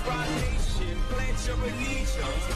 Rock Nation, pledge your allegiance.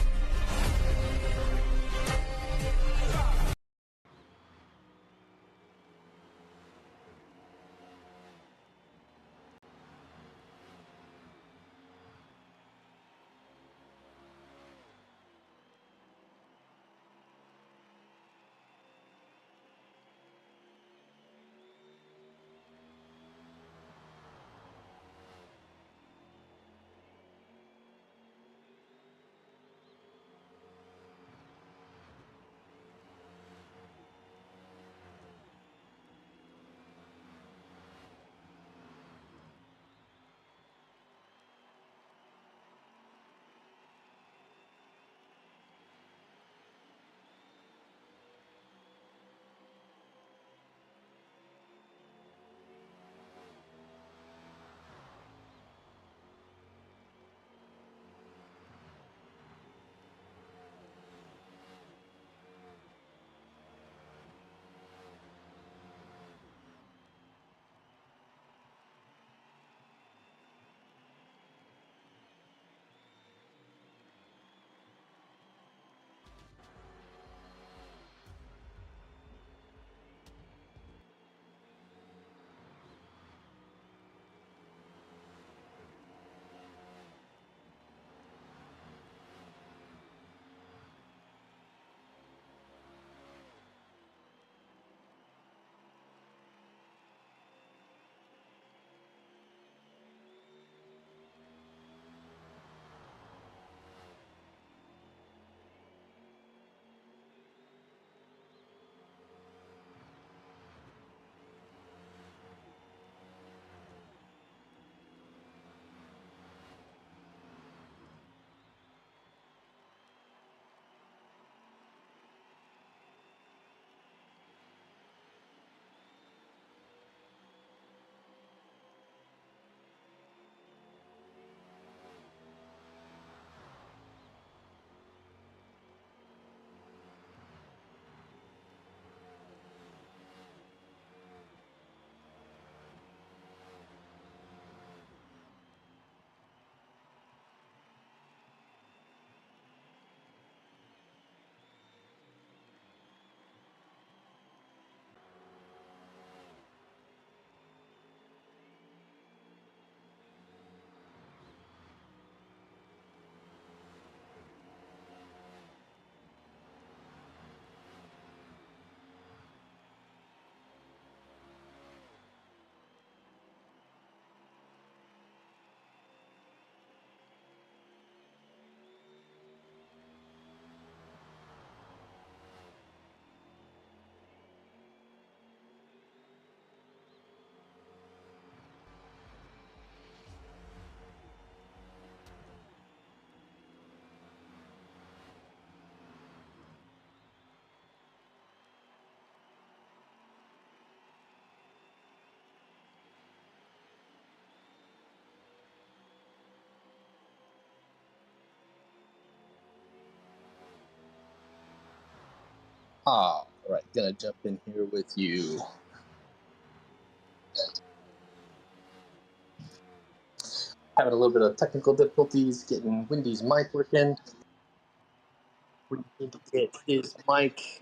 All right, gonna jump in here with you. Having a little bit of technical difficulties getting Wendy's mic working. We need to get his mic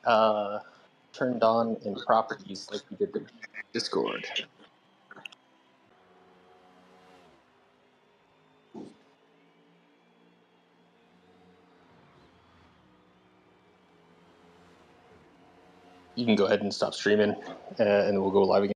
turned on in properties like we did the Discord. You can go ahead and stop streaming, and we'll go live again.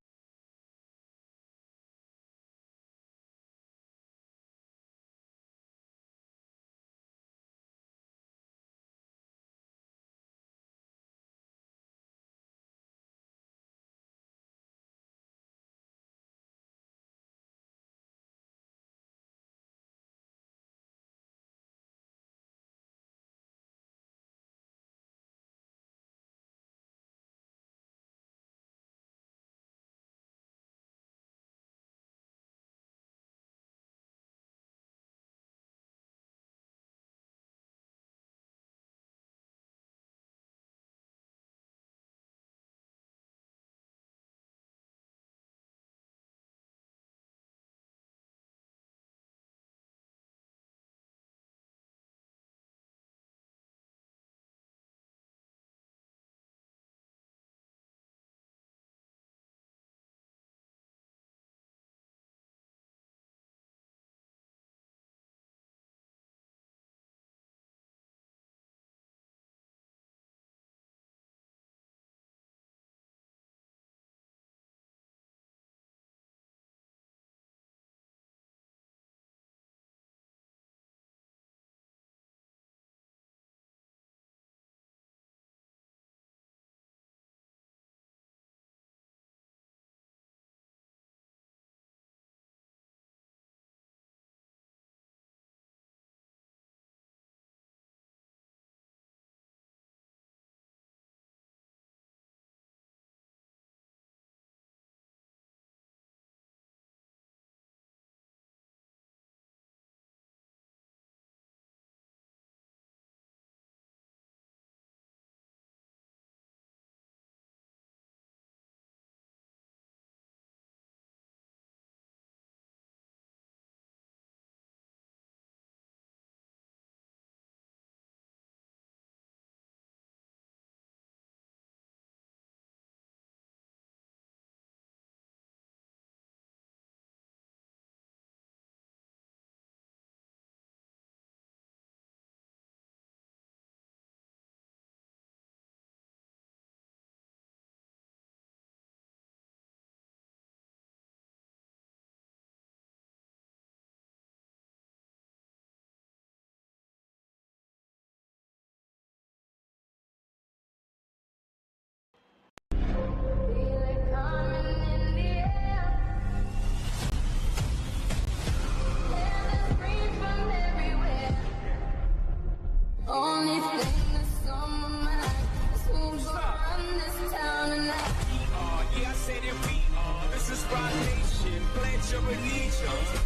say that we are. This is Rod Nation. Pledge your allegiance.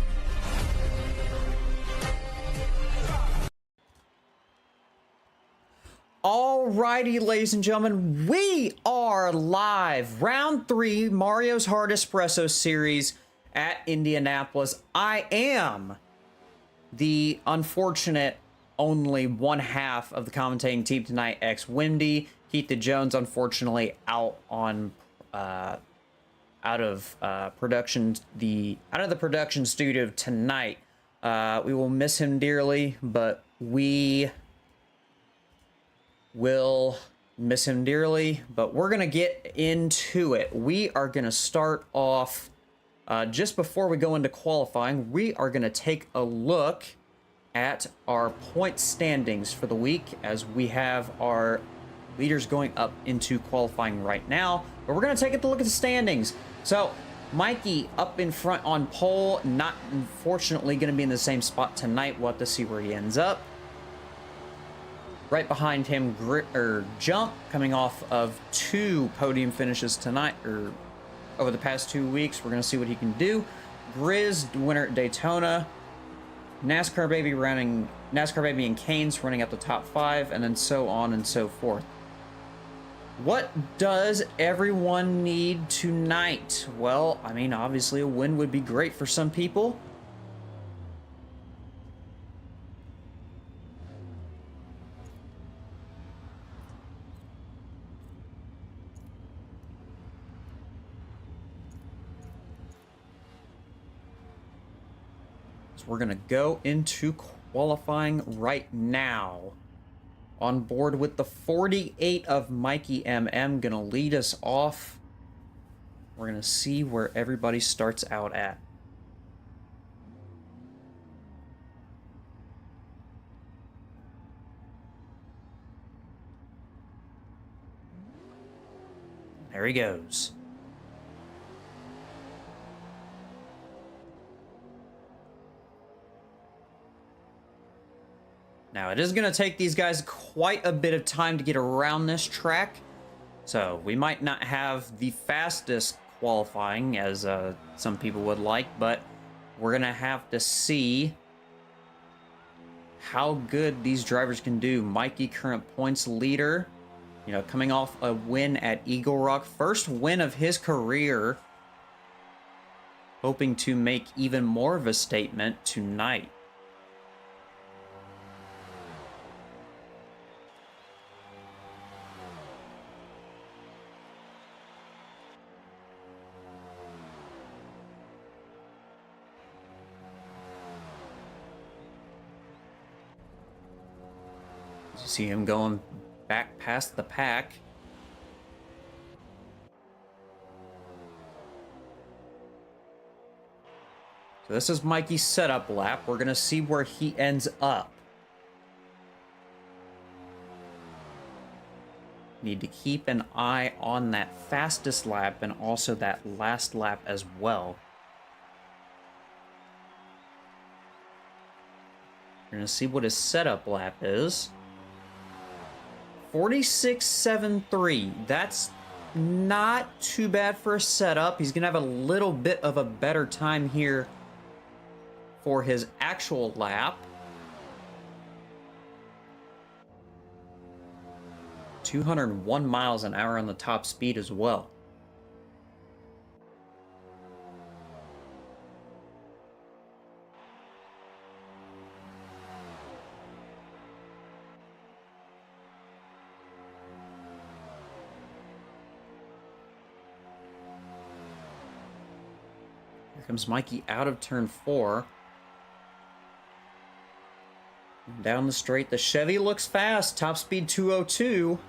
Alrighty, ladies and gentlemen, we are live. Round 3, Mario's Hard Espresso series at Indianapolis. I am the unfortunate only one half of the commentating team tonight, ex-Windy. Keith Jones, unfortunately, out of the production studio tonight. We will miss him dearly, but we're gonna get into it. We are gonna start off just before we go into qualifying. We are gonna take a look at our point standings for the week, as we have our leaders going up into qualifying right now. But we're gonna take a look at the standings. So Mikey up in front on pole, not unfortunately gonna be in the same spot tonight. We'll have to see where he ends up. Right behind him, Jump, coming off of 2 podium finishes tonight, or over the past 2 weeks. We're going to see what he can do. Grizz, winner at Daytona. NASCAR Baby and Canes running up the top 5, and then so on and so forth. What does everyone need tonight? Well, I mean, obviously a win would be great for some people. We're gonna go into qualifying right now. On board with the 48 of Mikey MM, gonna lead us off. We're gonna see where everybody starts out at. There he goes. Now, it is going to take these guys quite a bit of time to get around this track, so we might not have the fastest qualifying as some people would like, but we're going to have to see how good these drivers can do. Mikey, current points leader, you know, coming off a win at Eagle Rock, first win of his career, hoping to make even more of a statement tonight. See him going back past the pack. So this is Mikey's setup lap. We're going to see where he ends up. Need to keep an eye on that fastest lap and also that last lap as well. We're going to see what his setup lap is. 46.73. That's not too bad for a setup. He's going to have a little bit of a better time here for his actual lap. 201 miles an hour on the top speed as well. Comes Mikey out of turn 4. Down the straight, the Chevy looks fast. Top speed 202.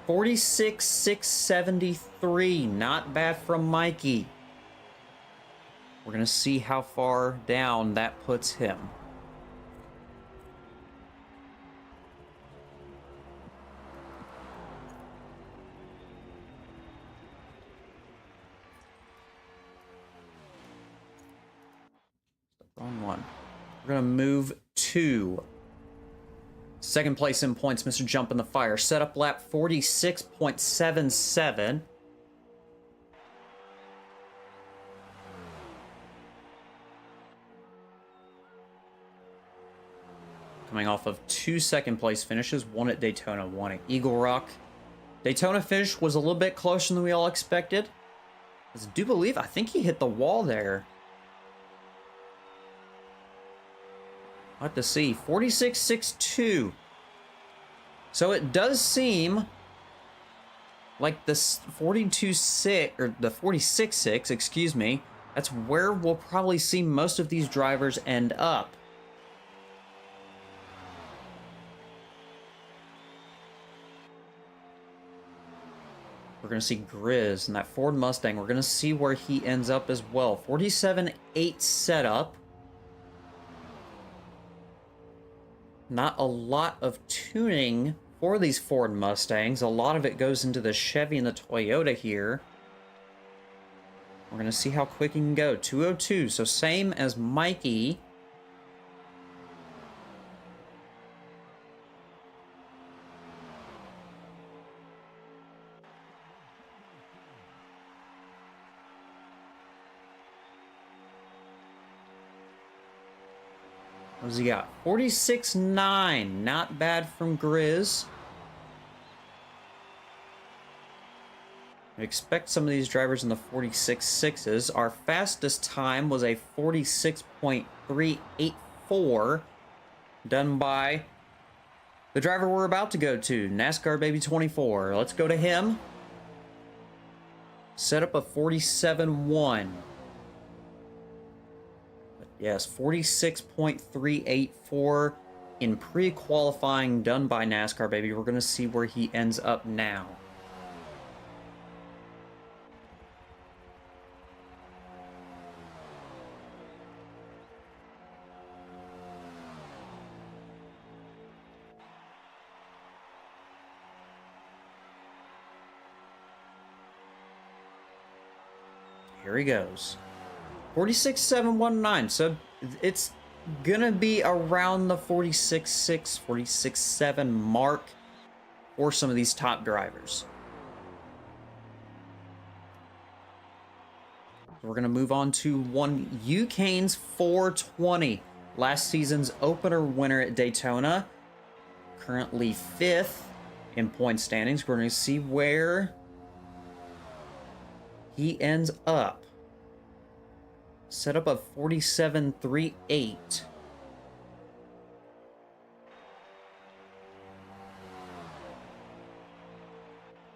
46.673. Not bad from Mikey. We're going to see how far down that puts him. Wrong one. We're going to move to second place in points, Mr. Jump in the Fire. Setup lap 46.77. coming off of 2 second-place finishes, one at Daytona, one at Eagle Rock. Daytona finish was a little bit closer than we all expected. I do believe, I think he hit the wall there. I'll have to see. 46.62. So it does seem like this 42.6, or the 46.6, excuse me, that's where we'll probably see most of these drivers end up. We're going to see Grizz and that Ford Mustang. We're going to see where he ends up as well. 47.8 setup. Not a lot of tuning for these Ford Mustangs. A lot of it goes into the Chevy and the Toyota here. We're going to see how quick he can go. 202, so same as Mikey. What does he got? 46.9. Not bad from Grizz. I expect some of these drivers in the 46.6s. Our fastest time was a 46.384. Done by the driver we're about to go to, NASCAR Baby 24. Let's go to him. Set up a 47.1. Yes, 46.384 in pre-qualifying done by NASCAR Baby. We're going to see where he ends up now. Here he goes. 46.719, so it's gonna be around the 46.6, 46.7 mark for some of these top drivers. We're gonna move on to one Ucane's 420, last season's opener winner at Daytona, currently 5th in point standings. We're gonna see where he ends up. Setup of 47.38.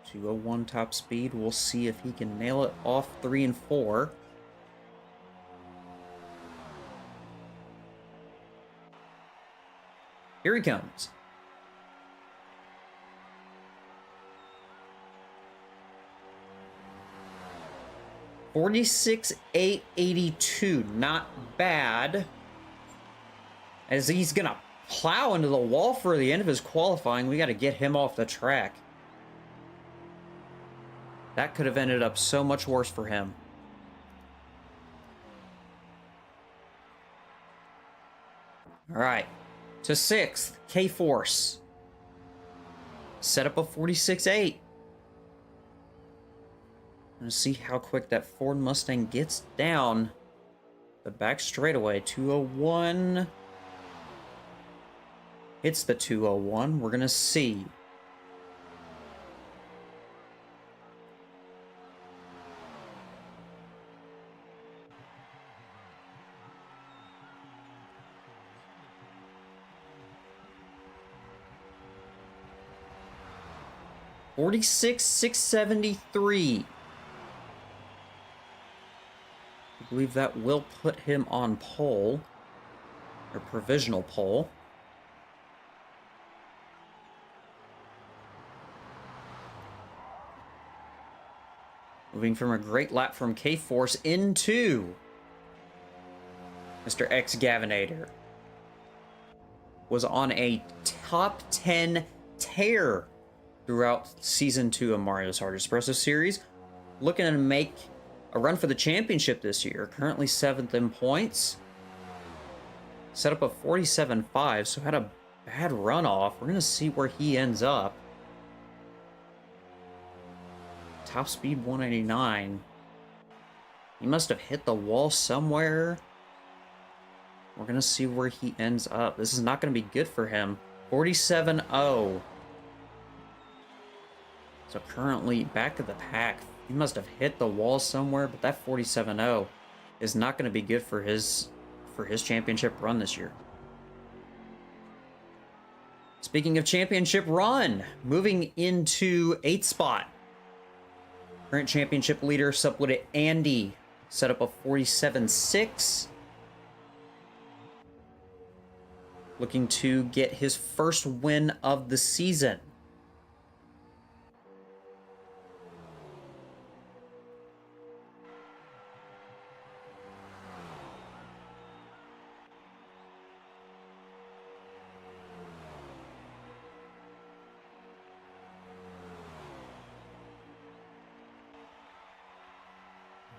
201 top speed. We'll see if he can nail it off 3 and 4. Here he comes. $46,882, not bad. As he's gonna plow into the wall for the end of his qualifying, we got to get him off the track. That could have ended up so much worse for him. All right, to 6th, K-Force. Set up a 46.8. Gonna see how quick that Ford Mustang gets down the back straightaway. 201. Hits the 201. We're gonna see. $46,673. I believe that will put him on pole, or provisional pole. Moving from a great lap from K-Force into Mr. X Gavinator. Was on a top 10 tear throughout Season 2 of Mario's Hard Espresso Series. Looking to make a run for the championship this year. Currently 7th in points. Set up a 47.5, so had a bad runoff. We're going to see where he ends up. Top speed 189. He must have hit the wall somewhere. We're going to see where he ends up. This is not going to be good for him. 47-0. So currently back of the pack. He must have hit the wall somewhere, but that 47-0 is not going to be good for his championship run this year. Speaking of championship run, moving into 8th spot. Current championship leader, Subwooded Andy, set up a 47-6. Looking to get his first win of the season.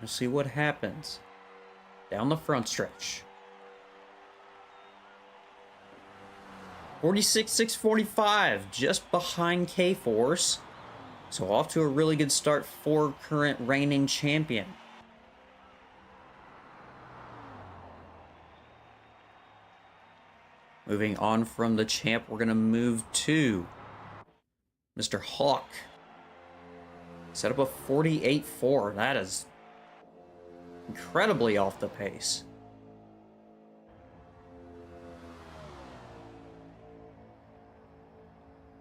We'll see what happens down the front stretch. 46-645, just behind K-Force. So off to a really good start for current reigning champion. Moving on from the champ, we're going to move to Mr. Hawk. Set up a 48-4. That is incredibly off the pace.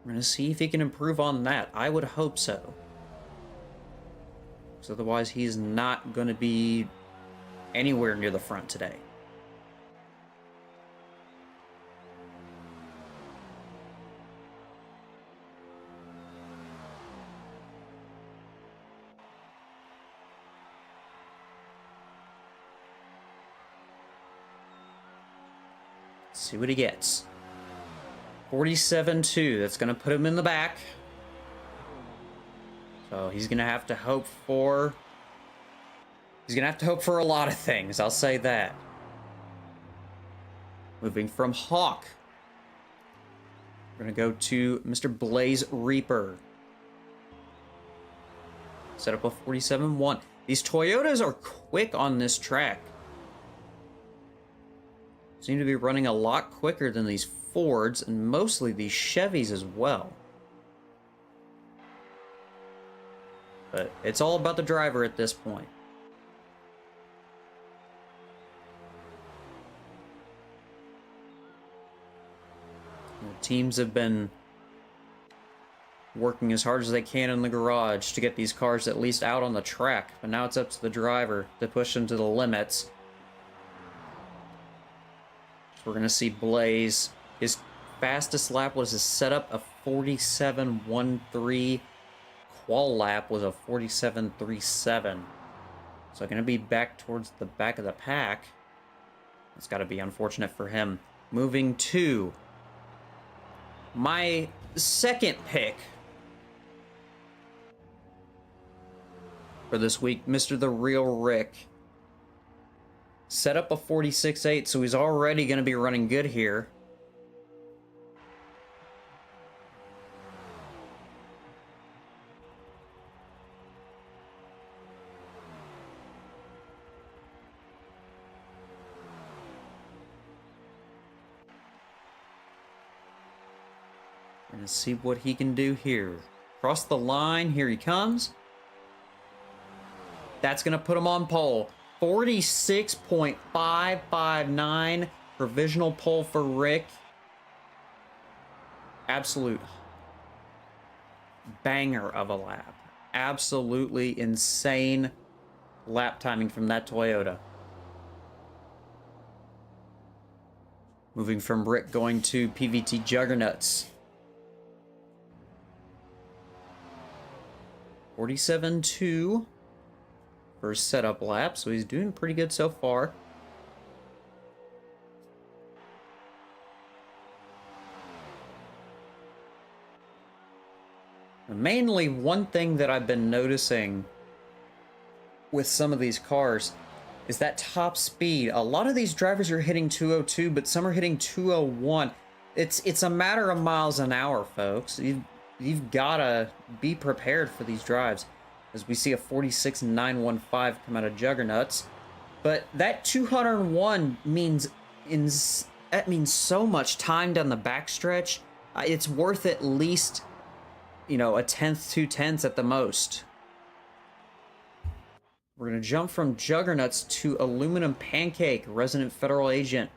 We're going to see if he can improve on that. I would hope so. Because otherwise he's not going to be anywhere near the front today. See what he gets. 47-2. That's going to put him in the back. So he's going to have to hope for... He's going to have to hope for a lot of things. I'll say that. Moving from Hawk. We're going to go to Mr. Blaze Reaper. Set up a 47-1. These Toyotas are quick on this track. Seem to be running a lot quicker than these Fords and mostly these Chevys as well. But it's all about the driver at this point. The teams have been working as hard as they can in the garage to get these cars at least out on the track, but now it's up to the driver to push them to the limits. We're going to see Blaze. His fastest lap was his setup, a 47.13. Qual lap was a 47.37. So going to be back towards the back of the pack. It's got to be unfortunate for him. Moving to my second pick for this week, Mr. The Real Rick. Set up a 46.8, so he's already going to be running good here. We're going to see what he can do here. Cross the line, here he comes. That's going to put him on pole. 46.559 provisional pole for Rick. Absolute banger of a lap. Absolutely insane lap timing from that Toyota. Moving from Rick going to PVT Juggernauts. 47.2. First setup lap, so he's doing pretty good so far. Mainly, one thing that I've been noticing with some of these cars is that top speed. A lot of these drivers are hitting 202, but some are hitting 201. It's a matter of miles an hour, folks. You've got to be prepared for these drives. As we see a 46.915 come out of Juggernauts. But that 201 means that means so much time down the backstretch. It's worth at least, you know, a tenth, 2/10 at the most. We're going to jump from Juggernauts to Aluminum Pancake, Resident Federal Agent.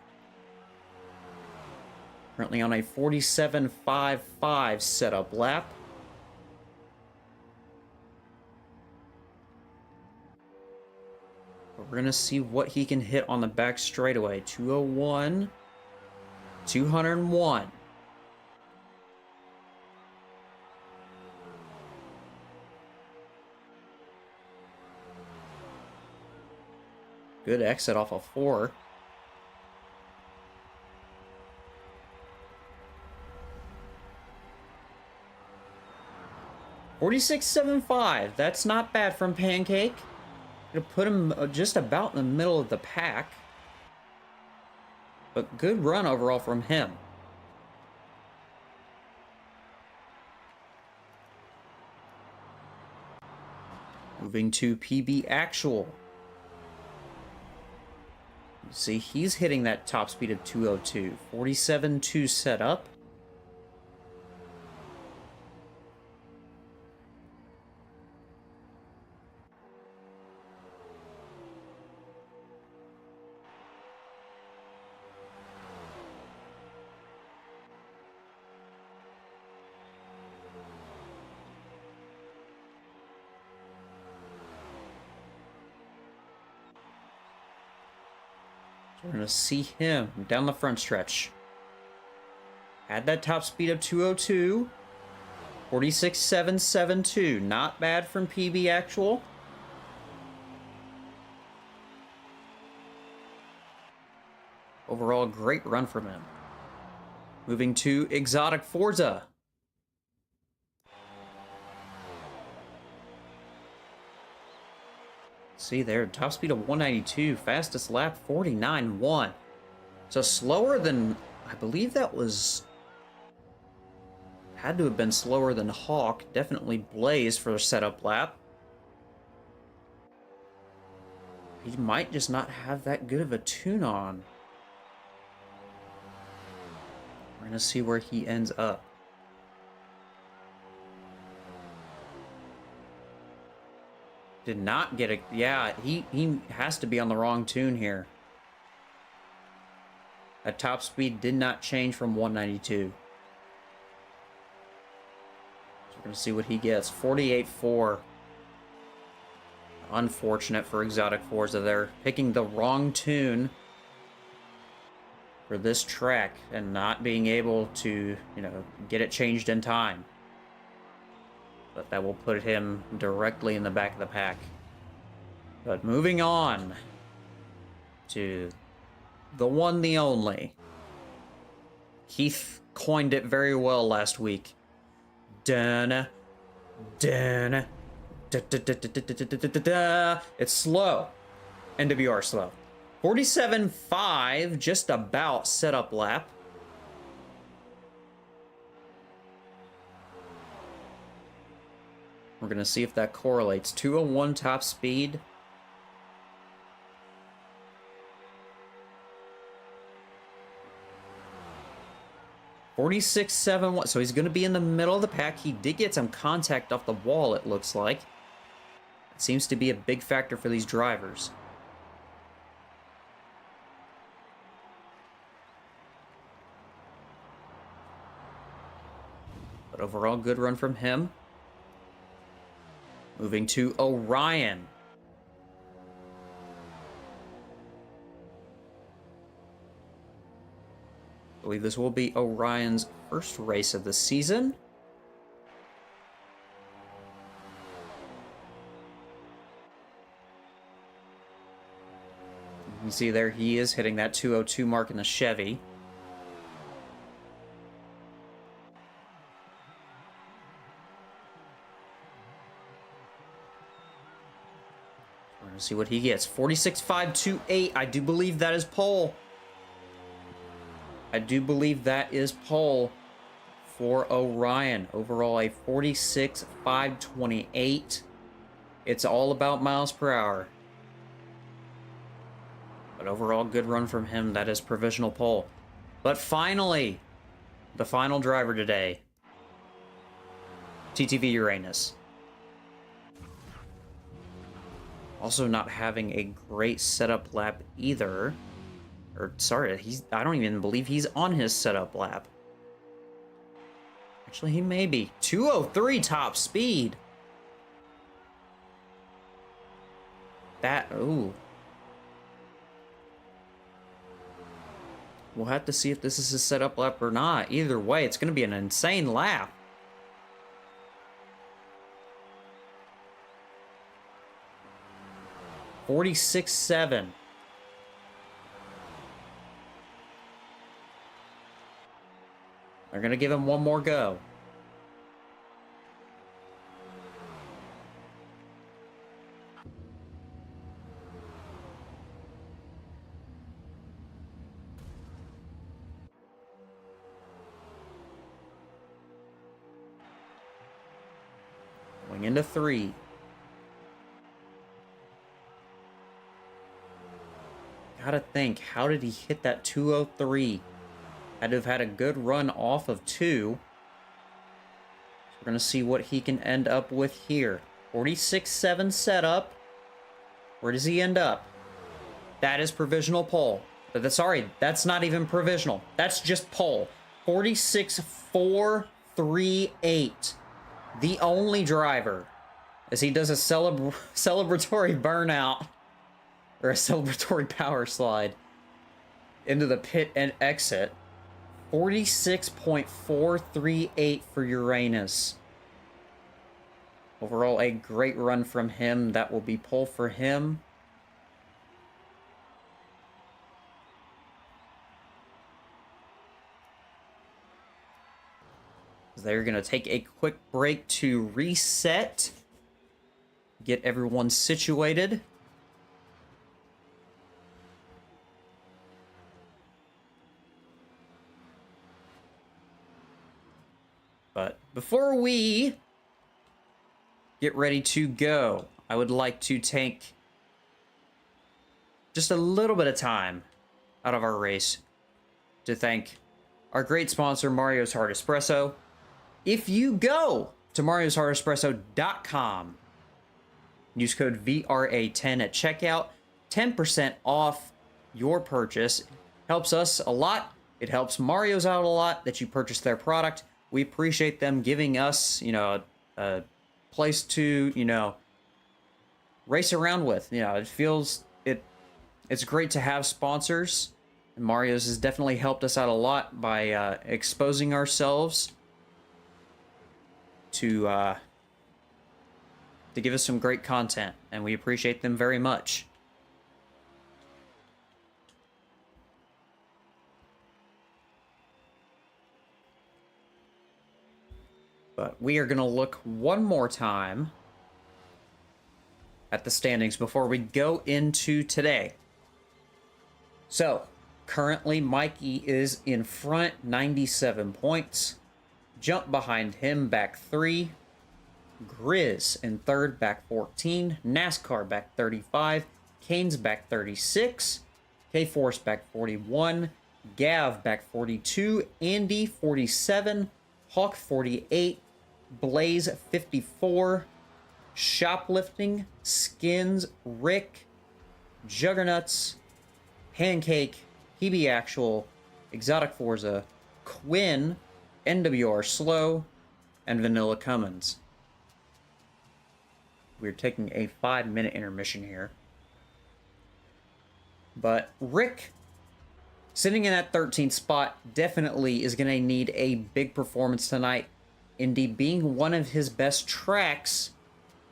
Currently on a 47.55 setup lap. But we're going to see what he can hit on the back straightaway. 201, 201. Good exit off of 4. $46.75. That's not bad from Pancake. Gonna put him just about in the middle of the pack. But good run overall from him. Moving to PB Actual. See, he's hitting that top speed of 202. 47.2 set up. We're going to see him down the front stretch. Had that top speed of 202. 46.772. Not bad from PB Actual. Overall, great run from him. Moving to Exotic Forza. See there, top speed of 192, fastest lap 49.1. So slower than, I believe that was, had to have been slower than Hawk. Definitely Blaze for a setup lap. He might just not have that good of a tune on. We're gonna see where he ends up. Did not get it. Yeah, he has to be on the wrong tune here. That top speed did not change from 192. So we're going to see what he gets. 48.4. Unfortunate for Exotic Forza. They're picking the wrong tune for this track and not being able to, you know, get it changed in time. But that will put him directly in the back of the pack. But moving on to the one, the only. Keith coined it very well last week. Dun, dun, da, da, da, da, da, da, da, da, da. It's slow. NWR slow. 47.5, just about setup lap. We're going to see if that correlates. 201 top speed. $46.71. So he's going to be in the middle of the pack. He did get some contact off the wall, it looks like. It seems to be a big factor for these drivers. But overall, good run from him. Moving to Orion. I believe this will be Orion's first race of the season. You can see there he is hitting that 202 mark in the Chevy. We're going to see what he gets. 46.528. I do believe that is pole. I do believe that is pole for Orion. Overall, a 46.528. It's all about miles per hour. But overall, good run from him. That is provisional pole. But finally, the final driver today, TTV Uranus. Also not having a great setup lap either. Or, sorry, I don't even believe he's on his setup lap. Actually, he may be. 203 top speed. That, ooh. We'll have to see if this is his setup lap or not. Either way, it's going to be an insane lap. .46.7. They're going to give him one more go. Going into 3. Gotta think, how did he hit that 203? Had to have had a good run off of 2. So we're gonna see what he can end up with here. 46.7 setup. Where does he end up? That is provisional pole. But sorry, that's not even provisional. That's just pole. 46.438. The only driver, as he does a celebratory burnout, or a celebratory power slide into the pit and exit. 46.438 for Uranus. Overall, a great run from him. That will be pole for him. They're going to take a quick break to reset, get everyone situated. But before we get ready to go, I would like to take just a little bit of time out of our race to thank our great sponsor, Mario's Hard Espresso. If you go to marioshardeespresso.com, use code VRA10 at checkout, 10% off your purchase. Helps us a lot. It helps Mario's out a lot that you purchase their product. We appreciate them giving us, a place to, race around with. It's great to have sponsors. And Mario's has definitely helped us out a lot by exposing ourselves to give us some great content, and we appreciate them very much. But we are going to look one more time at the standings before we go into today. So, currently Mikey is in front, 97 points. Jump behind him, back 3. Grizz in third, back 14. NASCAR back 35. Kane's back 36. K-Force back 41. Gav back 42. Andy 47. Hawk 48. Blaze 54. Shoplifting, Skins, Rick, Juggernauts, Pancake, Hebe Actual, Exotic Forza, Quinn, NWR Slow, and Vanilla Cummins. We're taking a 5-minute intermission here. But Rick, sitting in that 13th spot, definitely is going to need a big performance tonight. Indy being one of his best tracks,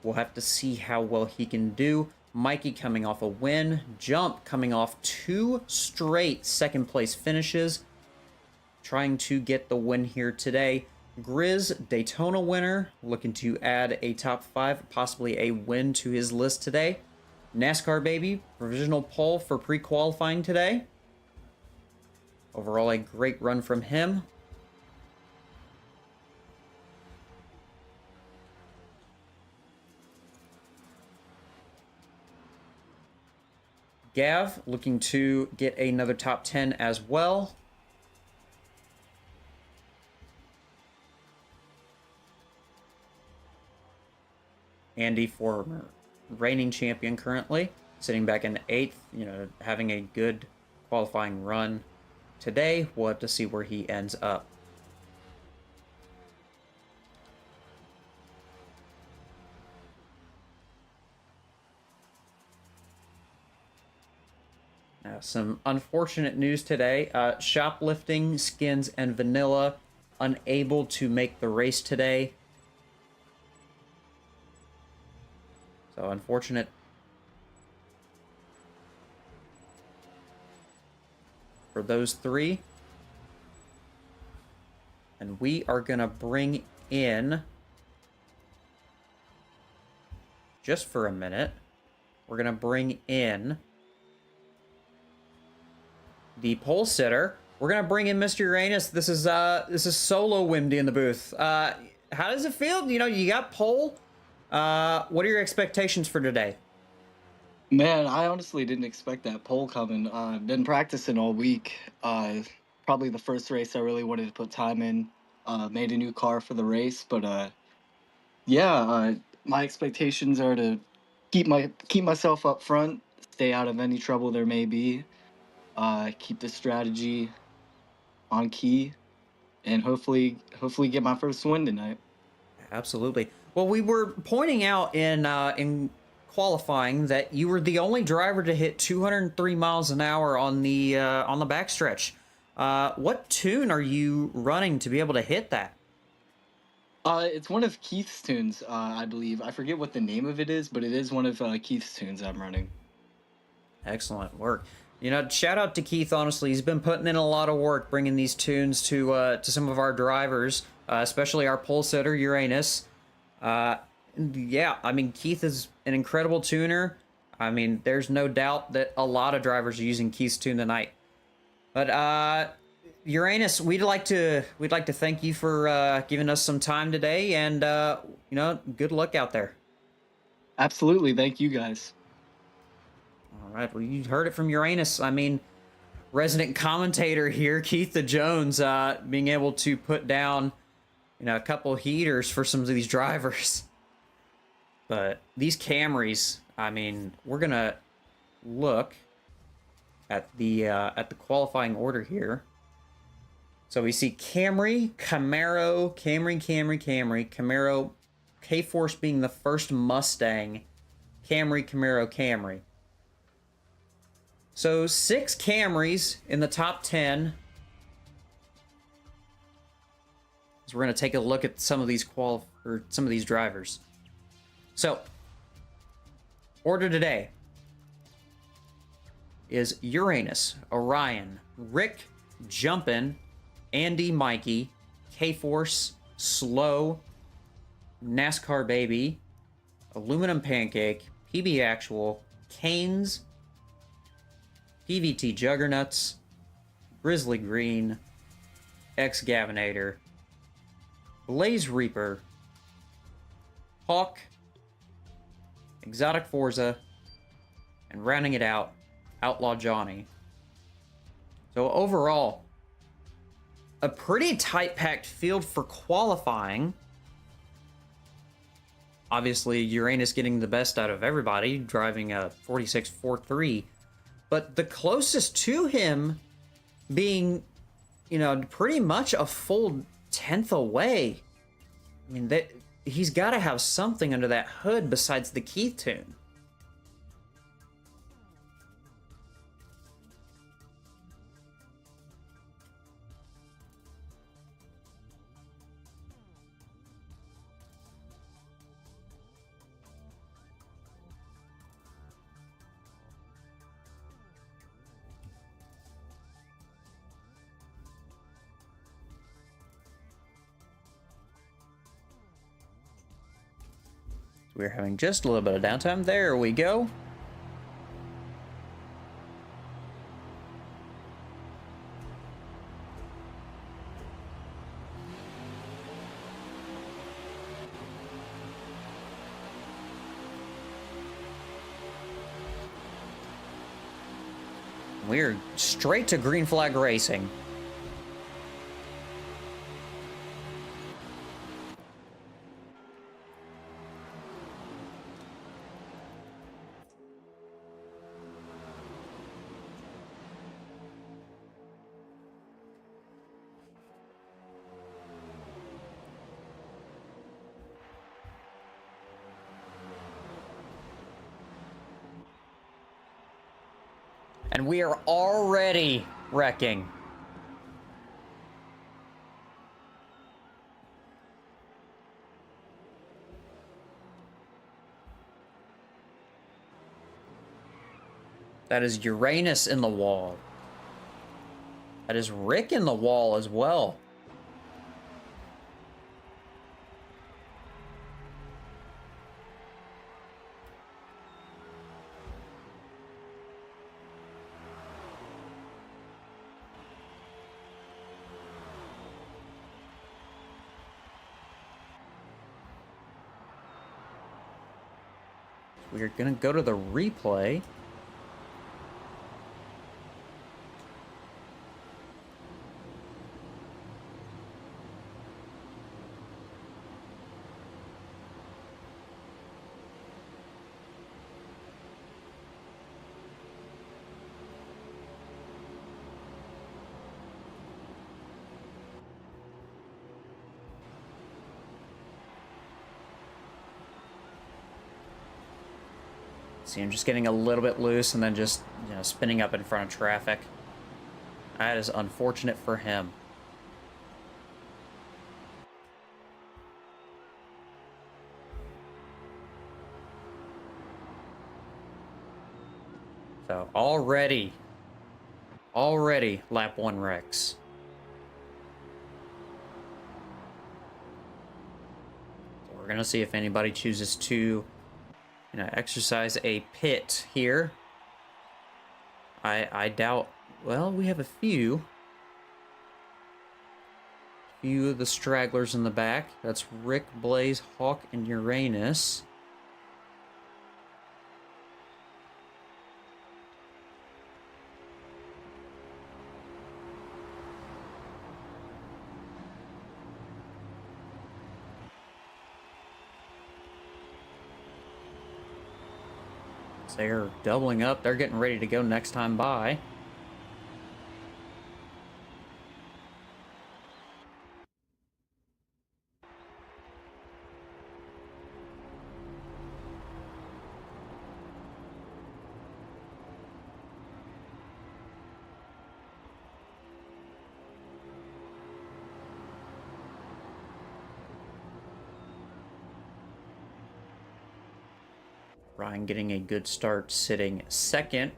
we'll have to see how well he can do. Mikey coming off a win. Jump coming off 2 straight second place finishes. Trying to get the win here today. Grizz, Daytona winner, looking to add a top 5, possibly a win to his list today. NASCAR baby, provisional pole for pre-qualifying today. Overall, a great run from him. Gav looking to get another top 10 as well. Andy, former reigning champion currently, sitting back in 8th, having a good qualifying run today. We'll have to see where he ends up. Now, some unfortunate news today. Shoplifting, Skins, and Vanilla unable to make the race today. So unfortunate. For those three. And we are going to bring in, just for a minute, we're going to bring in the pole sitter. We're going to bring in Mr. Uranus. This is solo Wimdy in the booth. How does it feel? You got pole. What are your expectations for today? Man, I honestly didn't expect that pole coming. I've been practicing all week. Probably the first race I really wanted to put time in. Made a new car for the race, but my expectations are to keep myself up front, stay out of any trouble there may be, keep the strategy on key, and hopefully get my first win tonight. Absolutely. Well, we were pointing out in qualifying that you were the only driver to hit 203 miles an hour on the backstretch. What tune are you running to be able to hit that? It's one of Keith's tunes, I believe. I forget what the name of it is, but it is one of Keith's tunes I'm running. Excellent work. Shout out to Keith, honestly. He's been putting in a lot of work bringing these tunes to some of our drivers, especially our pole sitter, Uranus. Keith is an incredible tuner. There's no doubt that a lot of drivers are using Keith's tune tonight. But Uranus, we'd like to thank you for giving us some time today, and good luck out there. Absolutely, thank you guys. All right, well, you heard it from Uranus. Resident commentator here, Keith the Jones, being able to put down a couple heaters for some of these drivers. But these Camrys, we're gonna look at the qualifying order here. So we see Camry, Camaro, Camaro, K-Force being the first Mustang, Camaro. So 6 Camrys in the top 10. So we're going to take a look at some of these drivers. So, order today is Uranus, Orion, Rick, Jumpin', Andy, Mikey, K-Force, Slow, NASCAR Baby, Aluminum Pancake, PB Actual, Canes, PVT Juggernauts, Grizzly Green, X-Gavinator, Blaze Reaper, Hawk, Exotic Forza, and rounding it out, Outlaw Johnny. So overall, a pretty tight-packed field for qualifying. Obviously, Uranus getting the best out of everybody, driving a 46.43. But the closest to him being, pretty much a full 10th away. He's got to have something under that hood besides the Keith tune. We're having just a little bit of downtime. There we go. We're straight to green flag racing. And we are already wrecking. That is Uranus in the wall. That is Rick in the wall as well. We're gonna go to the replay. See, I'm just getting a little bit loose and then just, spinning up in front of traffic. That is unfortunate for him. So, already lap 1 wrecks. So we're gonna see if anybody chooses to exercise a pit here. I doubt. Well, we have a few of the stragglers in the back. That's Rick, Blaze, Hawk, and Uranus. They're doubling up. They're getting ready to go next time by. Ryan getting a good start, sitting second.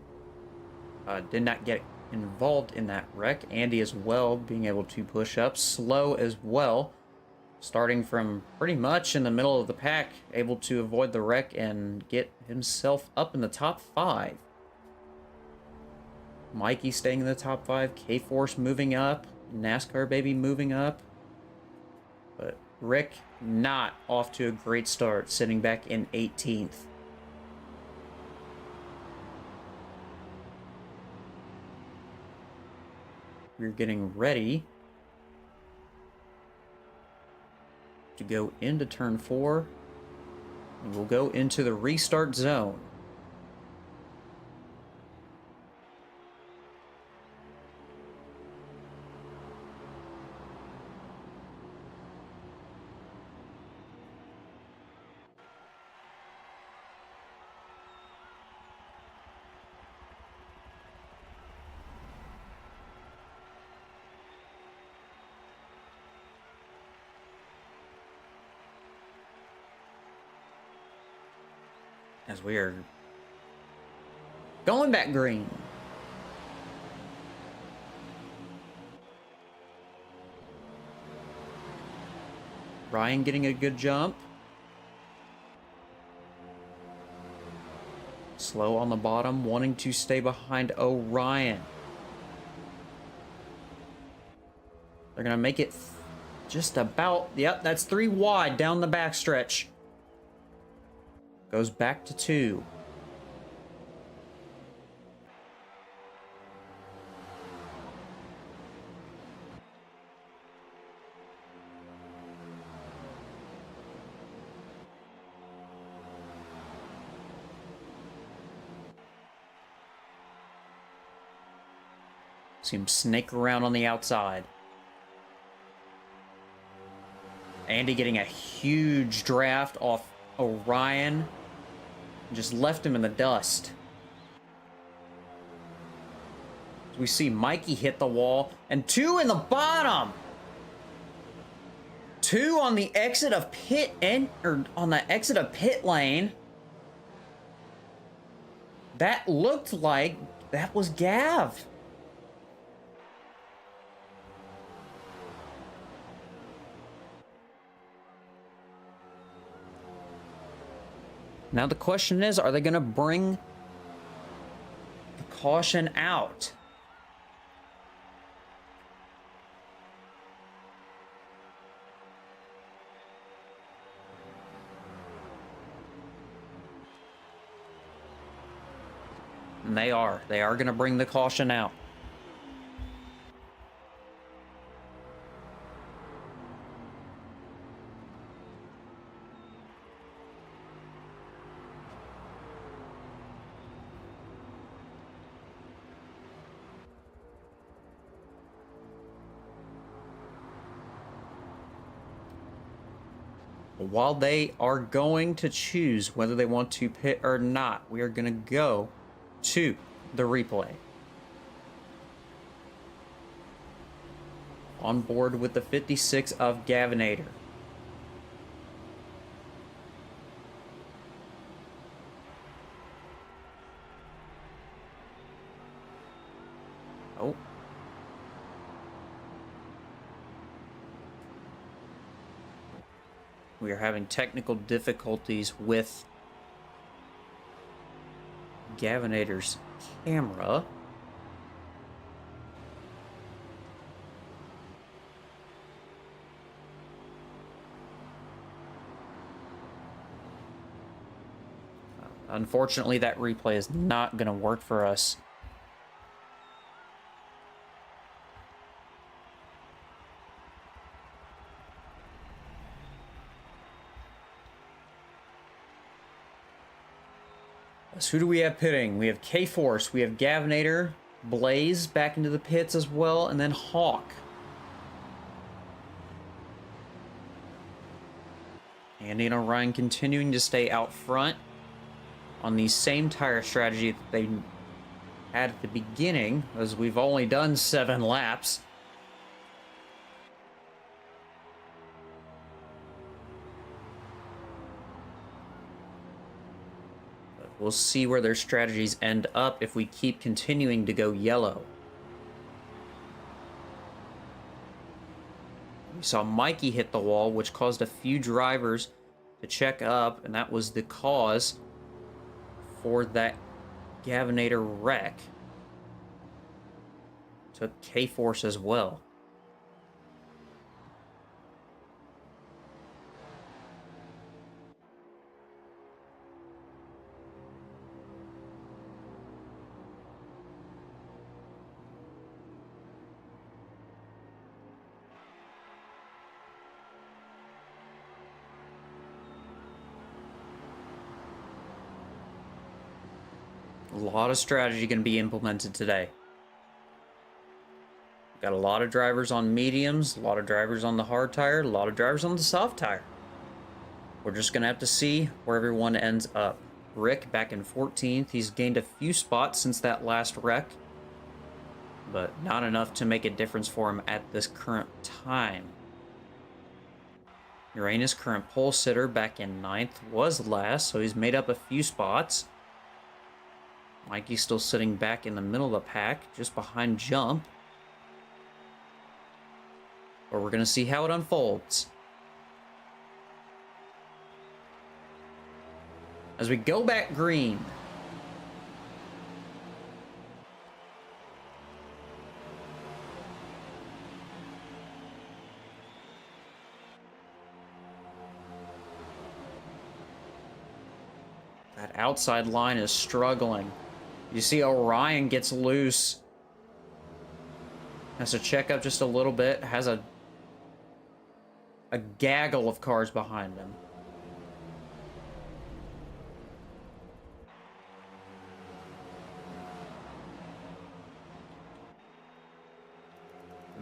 Did not get involved in that wreck. Andy as well, being able to push up. Slow as well, starting from pretty much in the middle of the pack, able to avoid the wreck and get himself up in the top 5. Mikey staying in the top 5. K-Force moving up. NASCAR Baby moving up. But Rick not off to a great start, sitting back in 18th. We're getting ready to go into turn 4, and we'll go into the restart zone. As we are going back green. Ryan getting a good jump. Slow on the bottom, wanting to stay behind Orion. They're going to make it just about... Yep, that's 3 wide down the backstretch. Goes back to 2. See him snake around on the outside. Andy getting a huge draft off Orion. Just left him in the dust. We see Mikey hit the wall, and 2 in the bottom. 2 on the exit of on the exit of pit lane. That looked like that was Gav. Now the question is, are they going to bring the caution out? And they are. They are going to bring the caution out. While they are going to choose whether they want to pit or not, we are going to go to the replay. On board with the 56 of Gavinator. Oh. We are having technical difficulties with Gavinator's camera. Unfortunately, that replay is not going to work for us. So who do we have pitting? We have K-Force, we have Gavinator, Blaze back into the pits as well, and then Hawk. Andy and Orion continuing to stay out front on the same tire strategy that they had at the beginning, as we've only done 7 laps. We'll see where their strategies end up if we keep continuing to go yellow. We saw Mikey hit the wall, which caused a few drivers to check up, and that was the cause for that Gavinator wreck. Took K-Force as well. A lot of strategy going to be implemented today. Got a lot of drivers on mediums, a lot of drivers on the hard tire, a lot of drivers on the soft tire. We're just going to have to see where everyone ends up. Rick back in 14th. He's gained a few spots since that last wreck, but not enough to make a difference for him at this current time. Uranus, current pole sitter, back in 9th, was last, so he's made up a few spots. Mikey's still sitting back in the middle of the pack, just behind Jump. But we're going to see how it unfolds. As we go back green. That outside line is struggling. You see Orion gets loose. Has to check up just a little bit. Has a gaggle of cars behind him.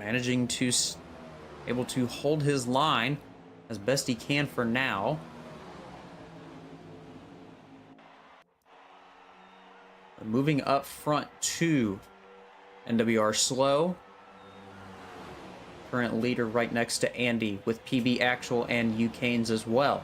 managing to able to hold his line as best he can for now. Moving up front to NWR Slow. Current leader right next to Andy with PB Actual and Ucanes as well.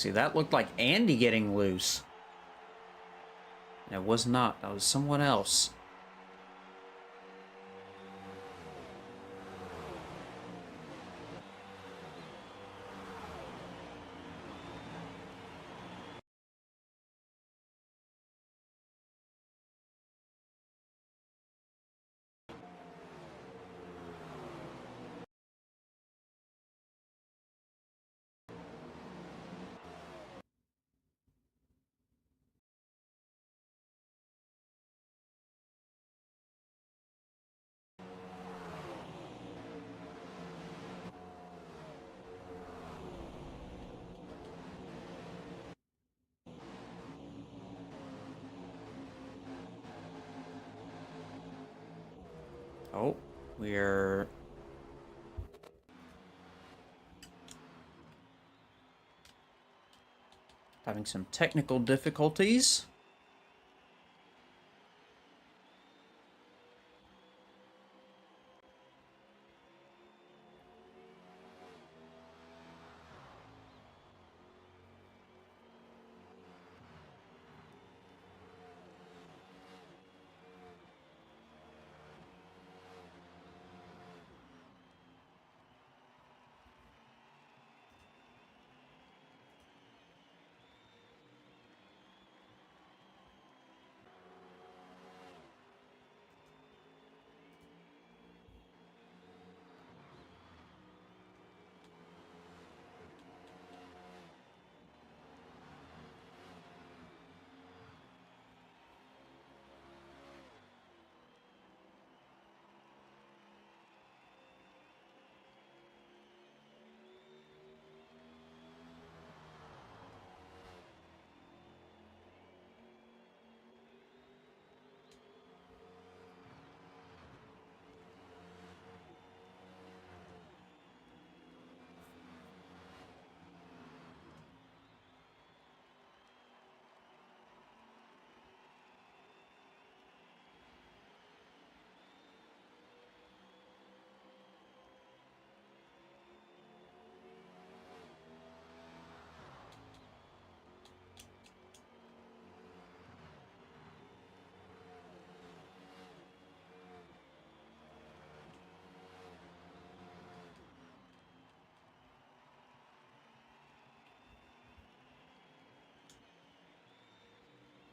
See, that looked like Andy getting loose. That was not. That was someone else. Oh, we're having some technical difficulties.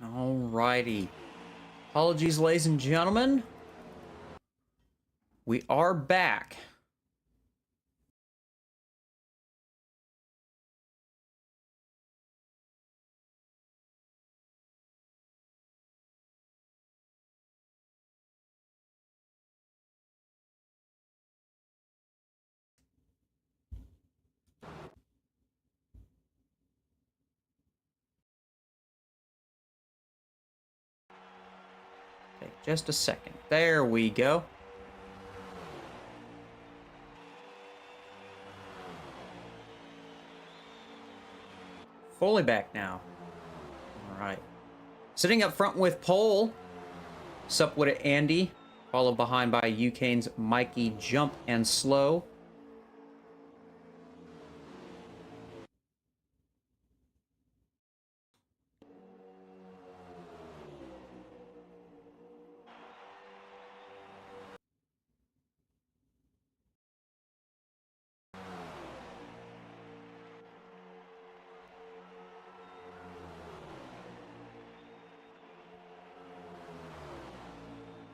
Alrighty. Apologies, ladies and gentlemen. We are back. Okay, just a second. There we go. Fully back now. Alright. Sitting up front with Pole. Supwood Andy. Followed behind by Ucane's Mikey, Jump, and Slow.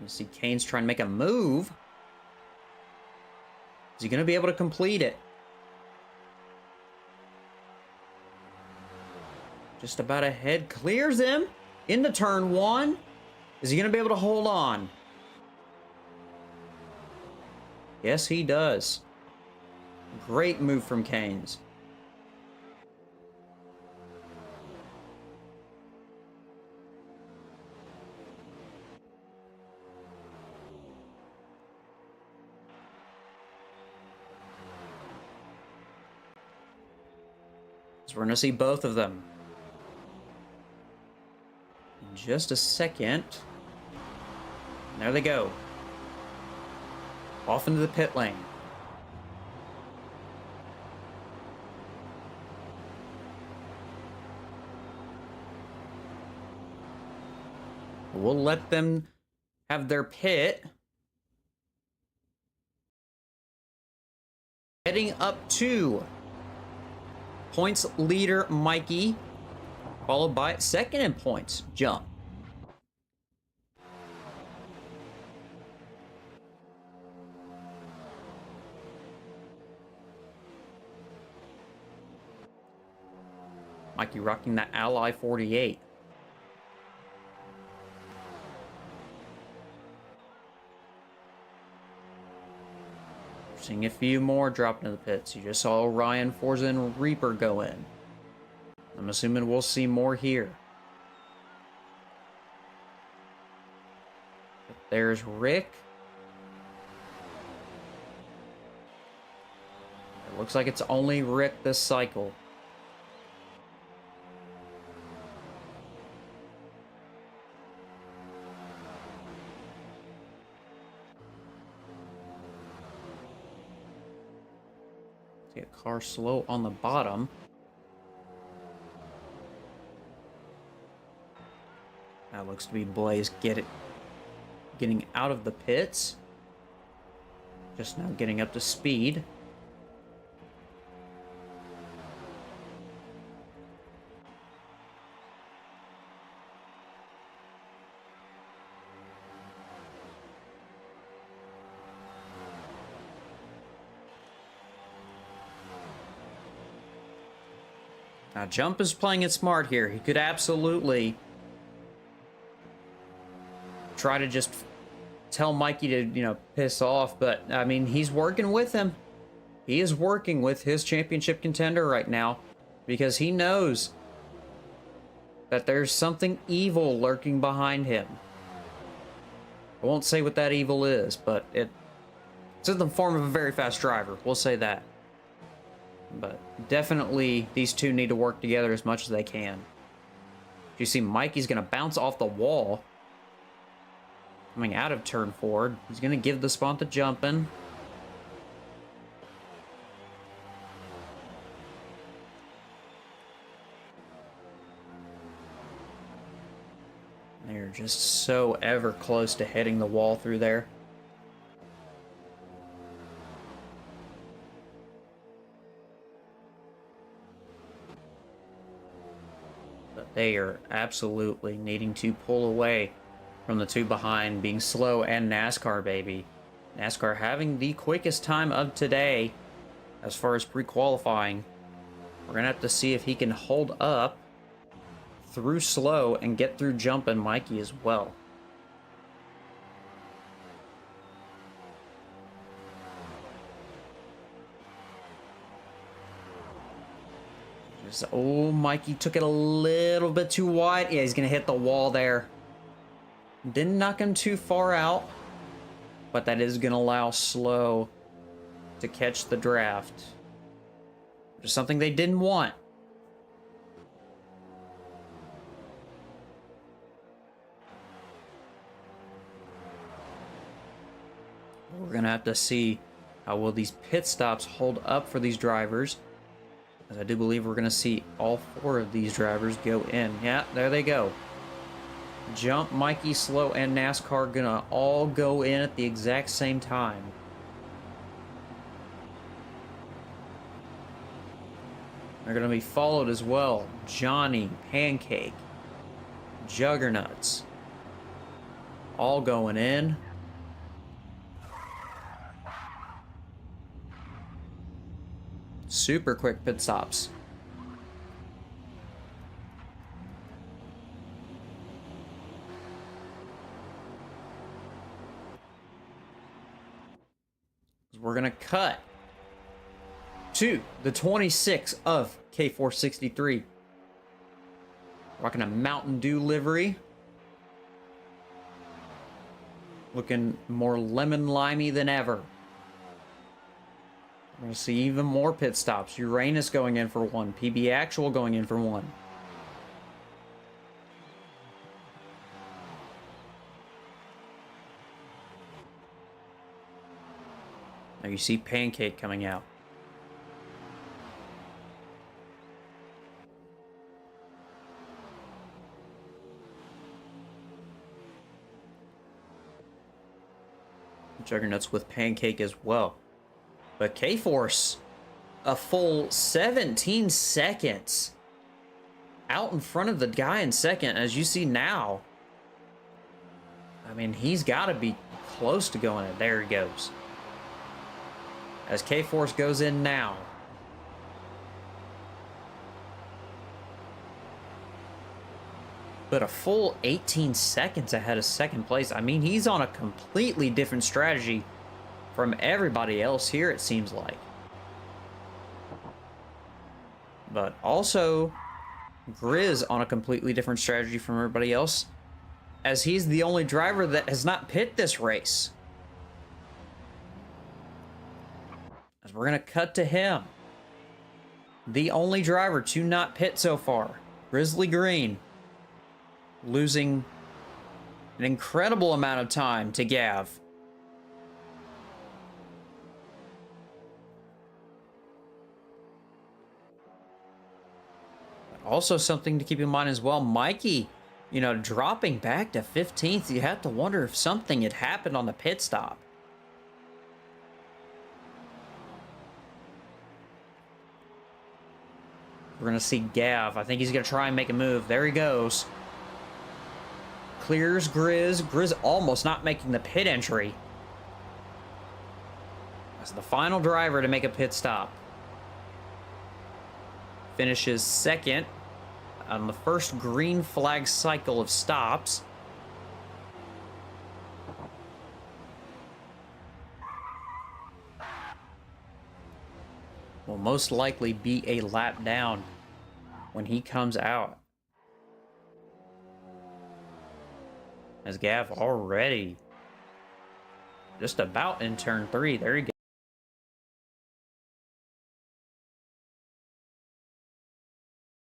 You see Kane's trying to make a move. Is he going to be able to complete it? Just about ahead. Clears him into turn 1. Is he going to be able to hold on? Yes, he does. Great move from Kane's. So we're going to see both of them. In just a second. There they go. Off into the pit lane. We'll let them have their pit. Heading up to points leader Mikey, followed by second in points, Jump. Mikey rocking that Ally 48. We're seeing a few more drop into the pits. You just saw Ryan, Forza, and Reaper go in. I'm assuming we'll see more here. But there's Rick. It looks like it's only Rick this cycle. Get car slow on the bottom. That looks to be Blaze getting out of the pits. Just now getting up to speed. Now, Jump is playing it smart here. He could absolutely try to just tell Mikey to, piss off. But, I mean, he's working with him. He is working with his championship contender right now because he knows that there's something evil lurking behind him. I won't say what that evil is, but it's in the form of a very fast driver. We'll say that. But definitely these two need to work together as much as they can. You see Mikey's going to bounce off the wall. Coming out of turn 4. He's going to give the spawn to Jumpin'. They're just so ever close to hitting the wall through there. They are absolutely needing to pull away from the two behind, being slow, and NASCAR, baby. NASCAR having the quickest time of today as far as pre-qualifying. We're going to have to see if he can hold up through slow and get through Jumpin' Mikey as well. Oh, Mikey took it a little bit too wide. Yeah, he's going to hit the wall there. Didn't knock him too far out, but that is going to allow slow to catch the draft. Which is something they didn't want. We're going to have to see how will these pit stops hold up for these drivers. As I do believe we're going to see all 4 of these drivers go in. Yeah, there they go. Jump, Mikey, Slow, and NASCAR going to all go in at the exact same time. They're going to be followed as well. Johnny, Pancake, Juggernauts, All going in. Super quick pit stops. We're going to cut to the 26 of K463. Rocking a Mountain Dew livery. Looking more lemon limey than ever. We're going to see even more pit stops. Uranus going in for one. PB Actual going in for one. Now you see Pancake coming out. Juggernauts with Pancake as well. But K-Force, a full 17 seconds out in front of the guy in second, as you see now. I mean, he's got to be close to going in. There he goes. As K-Force goes in now. But a full 18 seconds ahead of second place. I mean, he's on a completely different strategy from everybody else here, it seems like. But also, Grizz on a completely different strategy from everybody else, as he's the only driver that has not pit this race. As we're going to cut to him. The only driver to not pit so far. Grizzly Green. Losing an incredible amount of time to Gav. Also something to keep in mind as well, Mikey, you know, dropping back to 15th. You have to wonder if something had happened on the pit stop. We're going to see Gav. I think he's going to try and make a move. There he goes. Clears Grizz. Grizz almost not making the pit entry. As the final driver to make a pit stop. Finishes second on the first green flag cycle of stops. Will most likely be a lap down when he comes out. As Gav already just about in turn 3. There he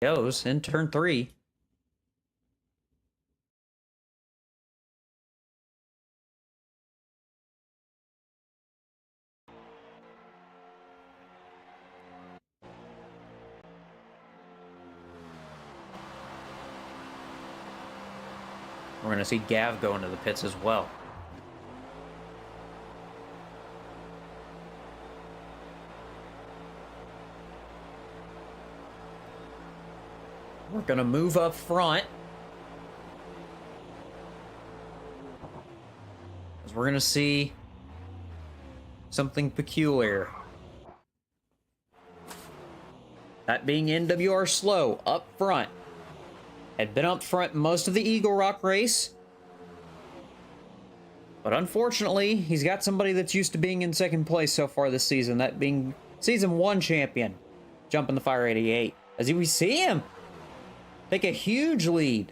goes in turn 3. We're going to see Gav go into the pits as well. We're going to move up front. As we're going to see something peculiar. That being NWR Slow up front. Had been up front most of the Eagle Rock race. But unfortunately, he's got somebody that's used to being in second place so far this season. That being Season 1 champion. Jumping the Fire 88. As we see him take a huge lead.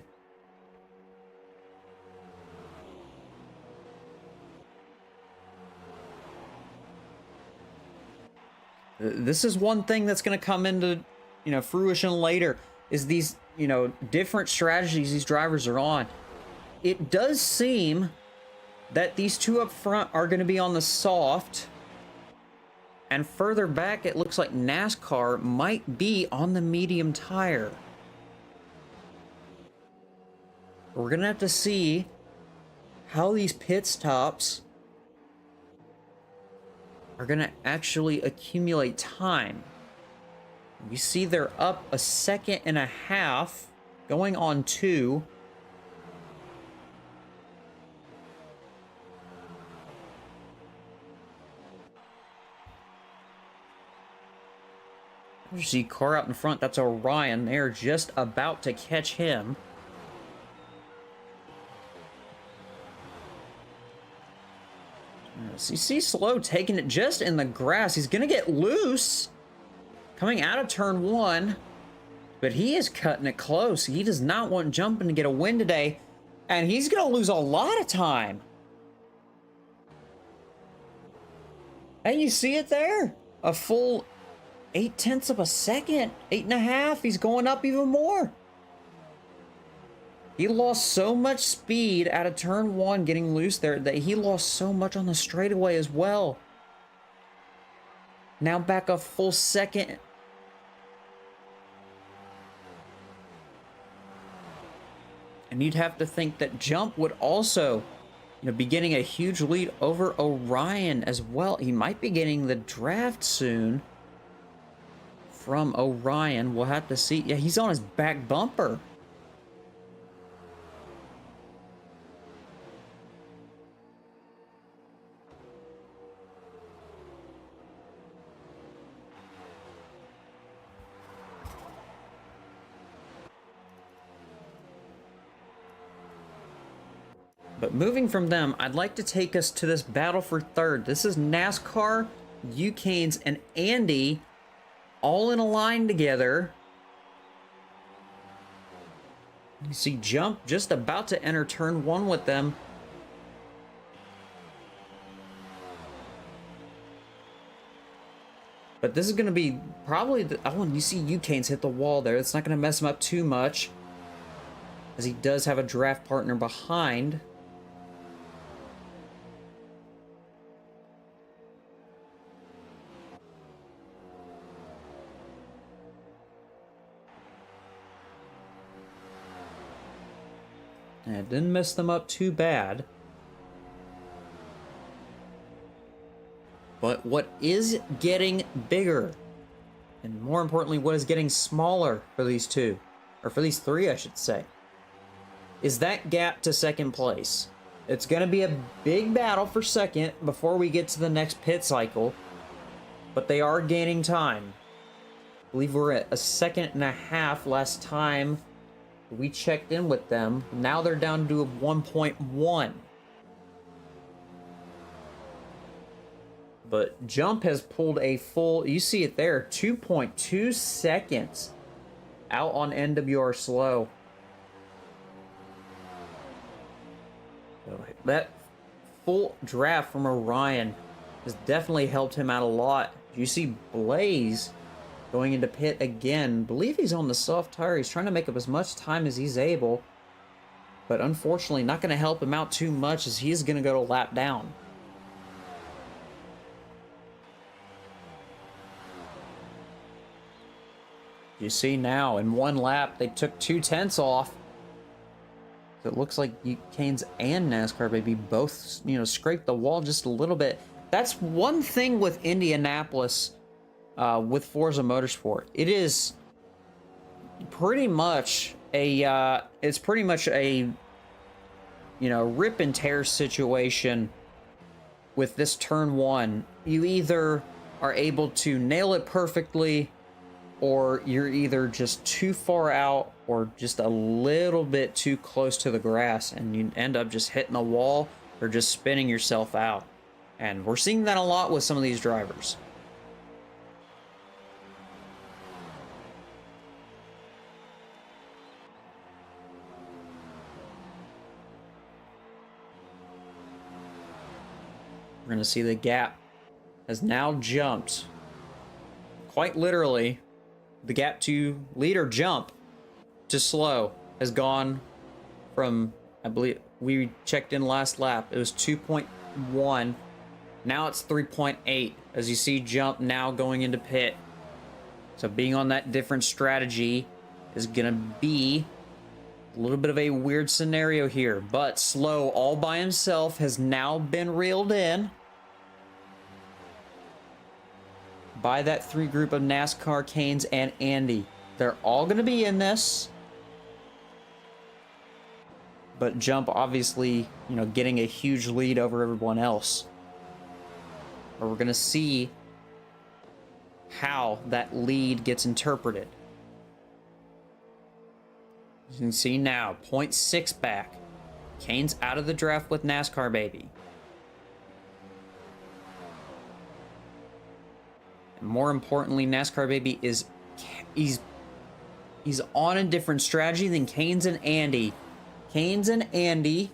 This is one thing that's going to come into, you know, fruition later, is these, you know, different strategies these drivers are on. It does seem that these two up front are going to be on the soft, and further back it looks like NASCAR might be on the medium tire. We're going to have to see how these pit stops are going to actually accumulate time. We see they're up a second and a half, going on 2. You see car out in front, that's Orion. They're just about to catch him. So you see Slow taking it just in the grass. He's gonna get loose coming out of turn 1, but he is cutting it close. He does not want Jumping to get a win today, and he's gonna lose a lot of time. And you see it there, a full 0.8 of a second, 8.5. He's going up even more. He lost so much speed out of turn 1 getting loose there that he lost so much on the straightaway as well. Now back a full second. And you'd have to think that Jump would also, be getting a huge lead over Orion as well. He might be getting the draft soon from Orion. We'll have to see. Yeah, he's on his back bumper. But moving from them, I'd like to take us to this battle for third. This is NASCAR, Ucanes, and Andy all in a line together. You see Jump just about to enter turn 1 with them. But this is going to be probably you see Ucanes hit the wall there. It's not going to mess him up too much, as he does have a draft partner behind. And it didn't mess them up too bad. But what is getting bigger, and more importantly, what is getting smaller for these two, or for these three, I should say, is that gap to second place. It's going to be a big battle for second before we get to the next pit cycle, but they are gaining time. I believe we're at a 1.5 seconds last time we checked in with them. Now they're down to a 1.1. But Jump has pulled a full, you see it there, 2.2 seconds out on NWR Slow. So that full draft from Orion has definitely helped him out a lot. You see Blaze going into pit again. I believe he's on the soft tire. He's trying to make up as much time as he's able, but unfortunately not going to help him out too much, as he's going to go to lap down. You see now in one lap they took 0.2 off. So it looks like Canes and NASCAR maybe both, scraped the wall just a little bit. That's one thing with Indianapolis, with Forza Motorsport. It is pretty much a rip and tear situation with this turn 1. You either are able to nail it perfectly, or you're either just too far out or just a little bit too close to the grass, and you end up just hitting the wall or just spinning yourself out. And we're seeing that a lot with some of these drivers. We're going to see the gap has now jumped. Quite literally, the gap to leader Jump to Slow has gone from, I believe we checked in last lap, it was 2.1. Now it's 3.8, as you see Jump now going into pit. So being on that different strategy is going to be a little bit of a weird scenario here. But Slow all by himself has now been reeled in by that 3 group of NASCAR, Canes, and Andy. They're all going to be in this. But Jump obviously, getting a huge lead over everyone else. But we're going to see how that lead gets interpreted. You can see now, 0.6 back. Kane's out of the draft with NASCAR Baby. And more importantly, NASCAR Baby is he's on a different strategy than Kane's and Andy. Kane's and Andy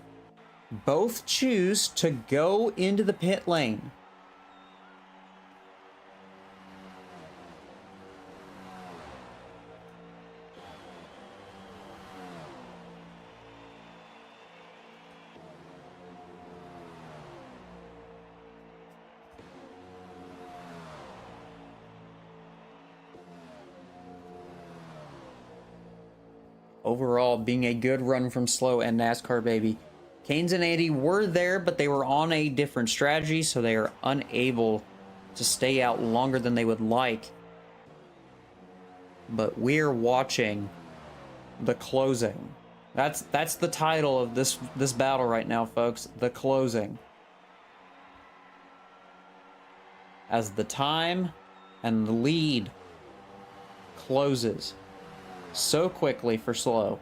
both choose to go into the pit lane. Overall, being a good run from Slow and NASCAR Baby. Kane's and Andy were there, but they were on a different strategy, so they are unable to stay out longer than they would like. But we're watching the closing. That's the title of this battle right now, folks. The closing. As the time and the lead closes so quickly for Slow.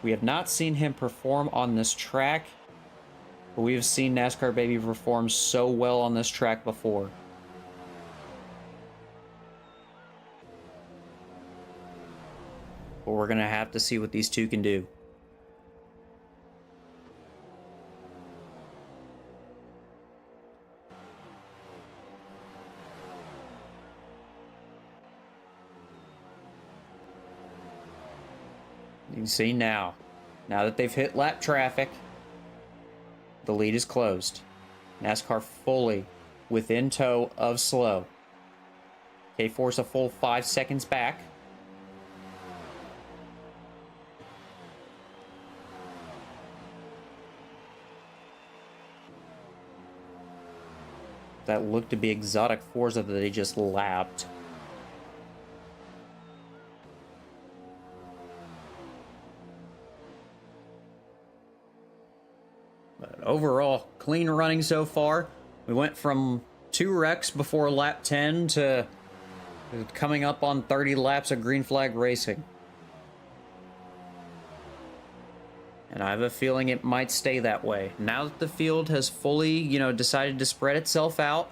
We have not seen him perform on this track, but we have seen NASCAR Baby perform so well on this track before. But we're going to have to see what these two can do. You can see now that they've hit lap traffic, the lead is closed. NASCAR fully within tow of Slow. K4's a full 5 seconds back. That looked to be exotic Forza that they just lapped. But overall, clean running so far. We went from 2 wrecks before lap 10 to coming up on 30 laps of green flag racing. And I have a feeling it might stay that way. Now that the field has fully, decided to spread itself out,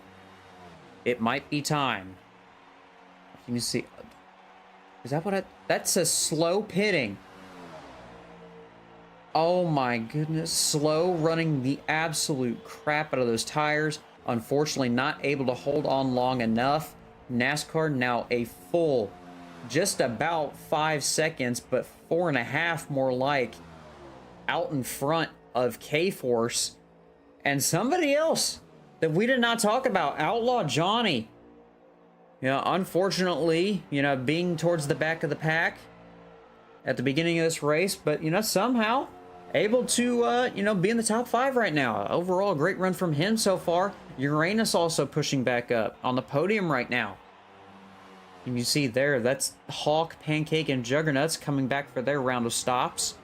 it might be time. You can see, is that what that's a Slow pitting. Oh my goodness, Slow running the absolute crap out of those tires. Unfortunately, not able to hold on long enough. NASCAR now a full, just about 5 seconds, but 4.5 more like, out in front of K-Force. And somebody else that we did not talk about, Outlaw Johnny. Unfortunately, being towards the back of the pack at the beginning of this race, but, somehow able to, be in the top 5 right now. Overall, a great run from him so far. Uranus also pushing back up on the podium right now. And you see there, that's Hawk, Pancake, and Juggernauts coming back for their round of stops.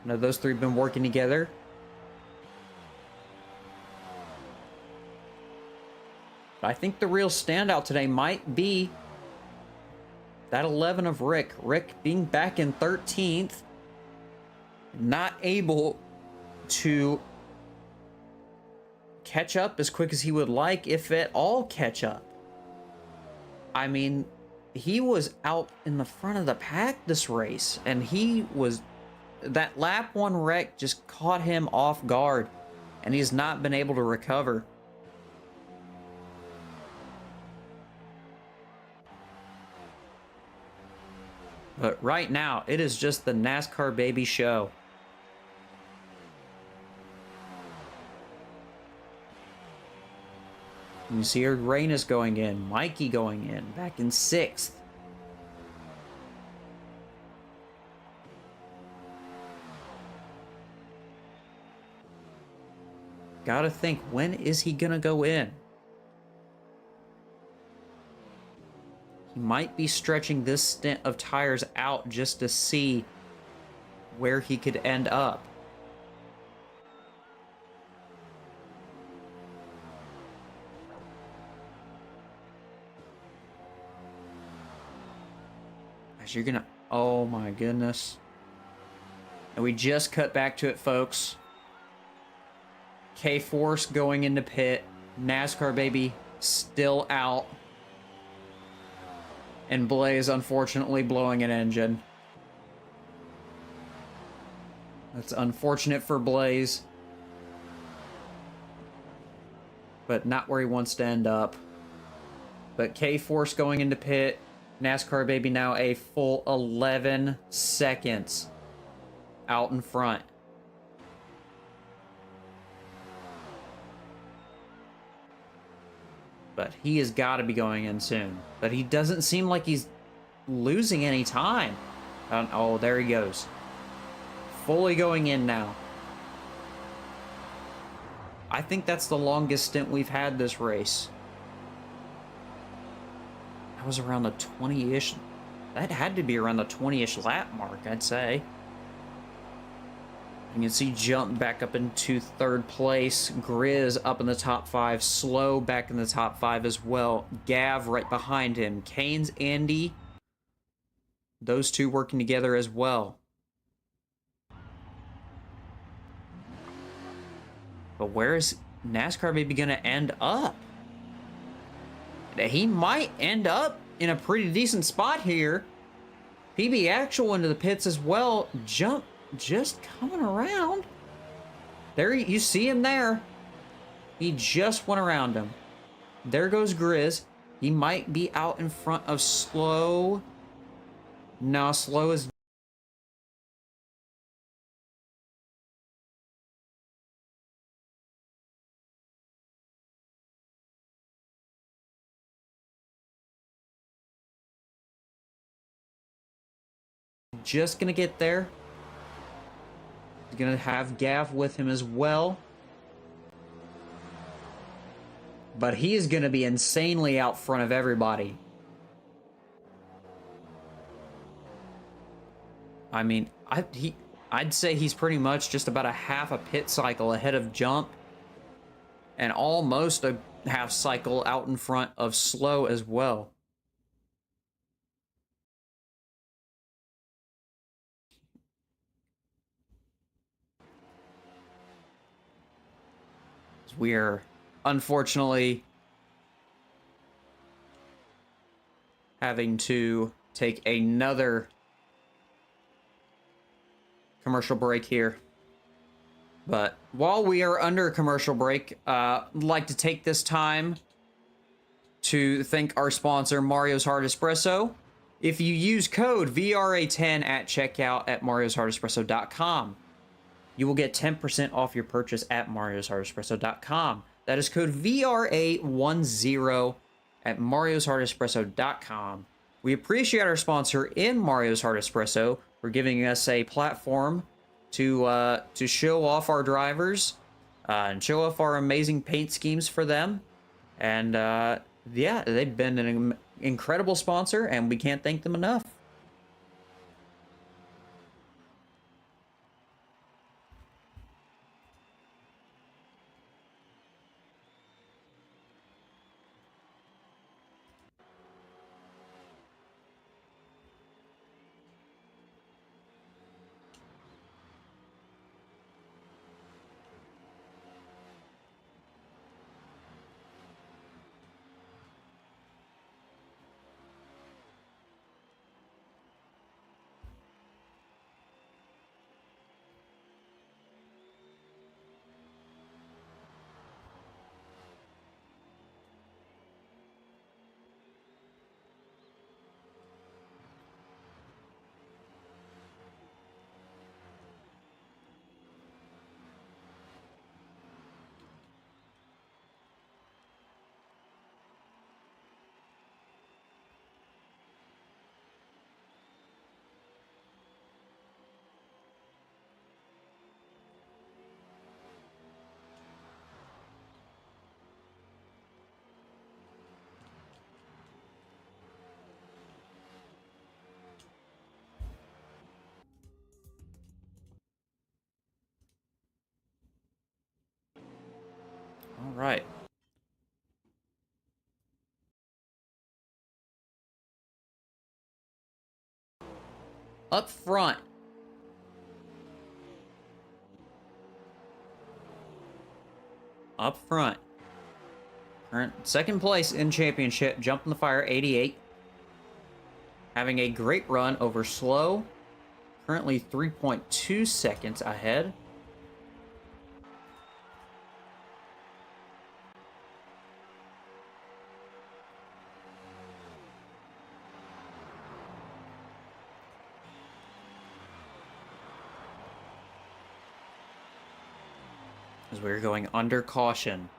Those 3 have been working together. But I think the real standout today might be that 11 of Rick. Rick being back in 13th. Not able to catch up as quick as he would like, if at all catch up. I mean, he was out in the front of the pack this race, and that lap 1 wreck just caught him off guard, and he's not been able to recover. But right now, it is just the NASCAR Baby show. You see Uranus going in, Mikey going in, back in 6th. Gotta think, when is he gonna go in? He might be stretching this stint of tires out just to see where he could end up. gosh, you're gonna... Oh my goodness. And we just cut back to it, folks. K-Force going into pit. NASCAR baby still out. And Blaze unfortunately blowing an engine. That's unfortunate for Blaze. But not where he wants to end up. But K-Force going into pit. NASCAR baby now a full 11 seconds out in front. But he has got to be going in soon. But he doesn't seem like he's losing any time. Oh, there he goes. Fully going in now. I think that's the longest stint we've had this race. That was around the 20-ish. That had to be around the 20-ish lap mark, I'd say. You can see Jump back up into third place. Grizz up in the top 5. Slow back in the top 5 as well. Gav right behind him. Canes, Andy. Those two working together as well. But where is NASCAR baby going to end up? He might end up in a pretty decent spot here. PB Actual into the pits as well. Jump just coming around. There, you see him there. He just went around him. There goes Grizz. He might be out in front of Slow. No, Slow is... just gonna get there. He's gonna have Gav with him as well. But he is gonna be insanely out front of everybody. I mean, I'd say he's pretty much just about a half a pit cycle ahead of Jump. And almost a half cycle out in front of Slow as well. We're unfortunately having to take another commercial break here. But while we are under a commercial break, I'd like to take this time to thank our sponsor, Mario's Hard Espresso. If you use code VRA10 at checkout at marioshardeespresso.com, you will get 10% off your purchase at marioshardeespresso.com. That is code VRA10 at marioshardeespresso.com. We appreciate our sponsor in Mario's Hard Espresso for giving us a platform to show off our drivers and show off our amazing paint schemes for them. And yeah, they've been an incredible sponsor, and we can't thank them enough. All right. Up front. Up front. Current second place in championship. Jump in the fire, 88. Having a great run over slow. Currently 3.2 seconds ahead. As we're going under caution.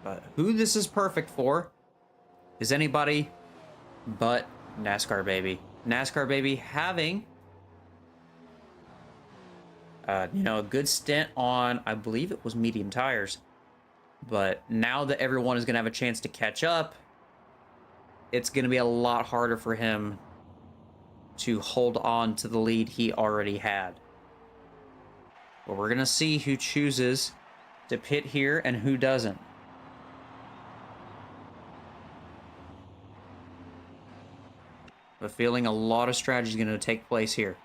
But who this is perfect for is anybody but NASCAR Baby. NASCAR Baby having, a good stint on, I believe it was medium tires. But now that everyone is going to have a chance to catch up, it's going to be a lot harder for him to hold on to the lead he already had. But we're going to see who chooses to pit here and who doesn't. But feeling a lot of strategy is going to take place here.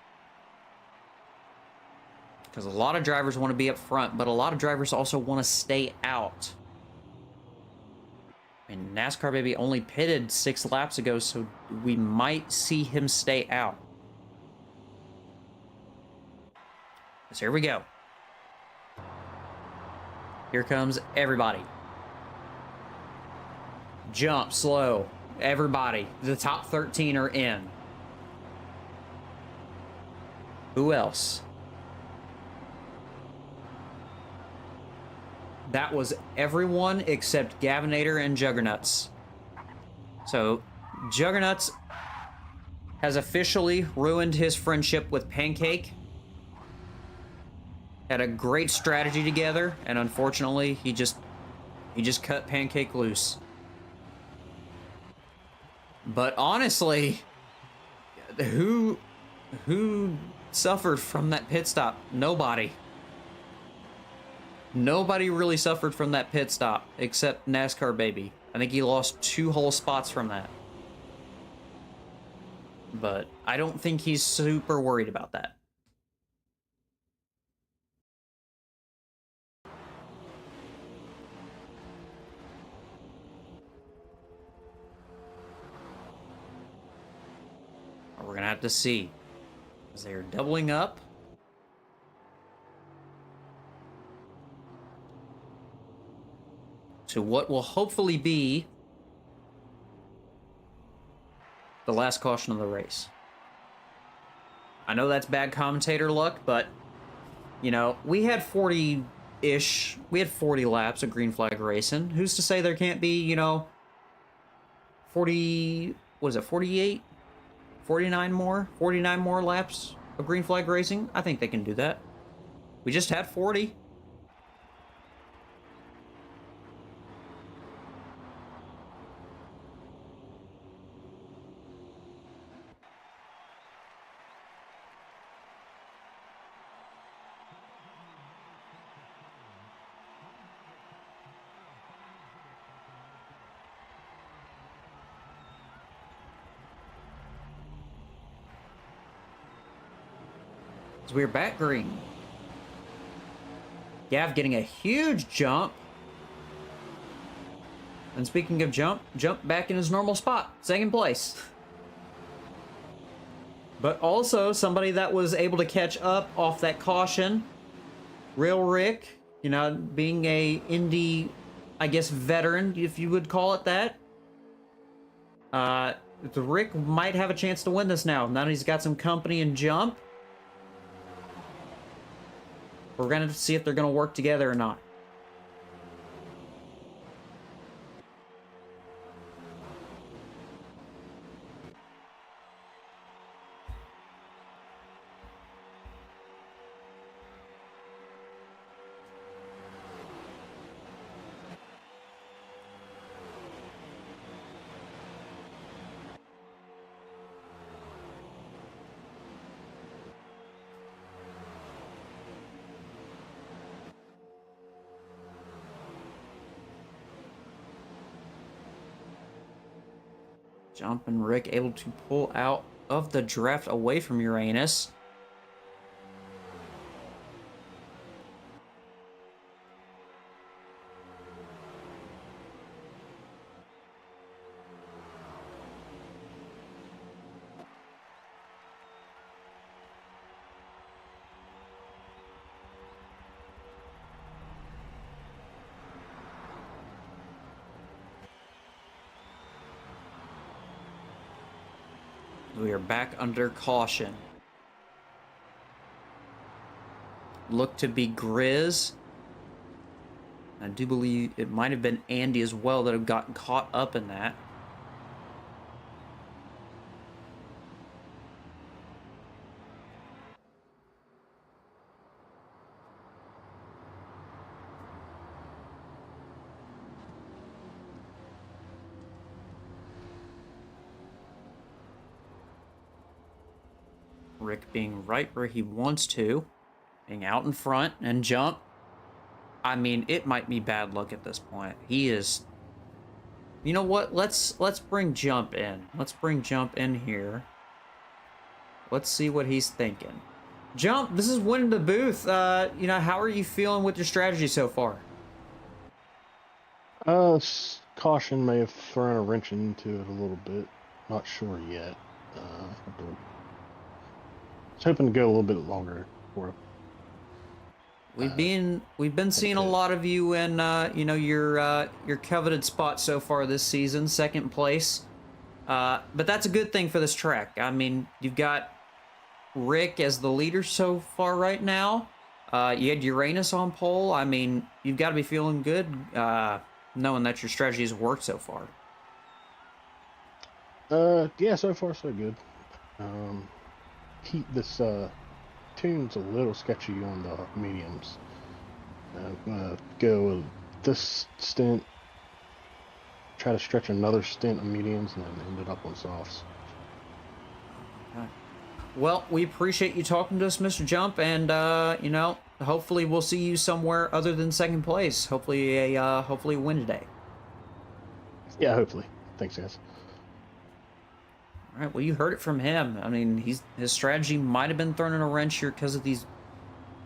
Because a lot of drivers want to be up front, but a lot of drivers also want to stay out. And NASCAR Baby only pitted 6 laps ago, so we might see him stay out. So here we go. Here comes everybody. Jump slow. Everybody. The top 13 are in. Who else? That was everyone except Gavinator and Juggernauts. So, Juggernauts has officially ruined his friendship with Pancake. Had a great strategy together, and unfortunately, he just cut Pancake loose. But honestly, who suffered from that pit stop? Nobody. Nobody really suffered from that pit stop except NASCAR Baby. I think he lost 2 whole spots from that. But I don't think he's super worried about that. We're going to have to see. As they are doubling up. To what will hopefully be the last caution of the race. I know that's bad commentator luck, but, we had 40-ish, we had 40 laps of green flag racing. Who's to say there can't be, 40, what is it, 48? 49 more laps of green flag racing? I think they can do that. We just had 40. So we're back green. Gav getting a huge jump. And speaking of jump back in his normal spot. Second place. But also somebody that was able to catch up off that caution. Real Rick, being a Indy, I guess, veteran, if you would call it that. The Rick might have a chance to win this now. Now that he's got some company and jump. We're going to see if they're going to work together or not. Jump and Rick able to pull out of the draft away from Uranus. We are back under caution. Look to be Grizz. I do believe it might have been Andy as well that have gotten caught up in that. Rick being right where he wants to, being out in front and jump. I mean, it might be bad luck at this point. He is. You know what? Let's bring Jump in. Let's bring Jump in here. Let's see what he's thinking. Jump, this is winning the booth. You know, how are you feeling with your strategy so far? Caution may have thrown a wrench into it a little bit. Not sure yet. I was hoping to go a little bit longer for it. We've been seeing a lot of you in you know, your coveted spot so far this season, second place. But that's a good thing for this track. I mean, you've got Rick as the leader so far right now. You had Uranus on pole. I mean, you've got to be feeling good knowing that your strategy has worked so far. Yeah, so far so good. Keep this tune's a little sketchy on the mediums. I'm gonna go with this stint, try to stretch another stint of mediums, and then end it up on softs. Okay. Well, we appreciate you talking to us, Mr. Jump, and you know, hopefully we'll see you somewhere other than second place. Hopefully a win today. Yeah, hopefully. Thanks, guys. All right, well, you heard it from him. I mean, his strategy might have been thrown in a wrench here because of these,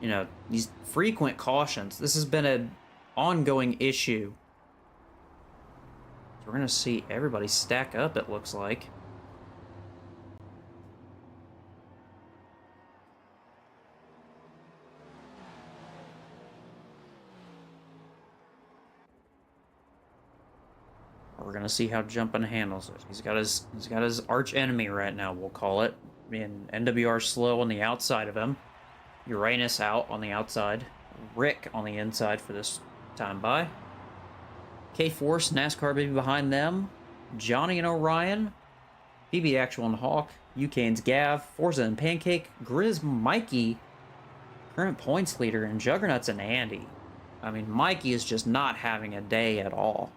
you know, these frequent cautions. This has been an ongoing issue. So we're going to see everybody stack up, it looks like. We're gonna see how Jumpin' handles it. He's got his arch enemy right now, we'll call it. And NWR slow on the outside of him. Uranus out on the outside. Rick on the inside for this time by. K-Force, NASCAR baby behind them. Johnny and Orion. PB Actual and Hawk. UCane's Gav. Forza and Pancake. Grizz Mikey. Current points leader. And Juggernauts and Andy. I mean, Mikey is just not having a day at all.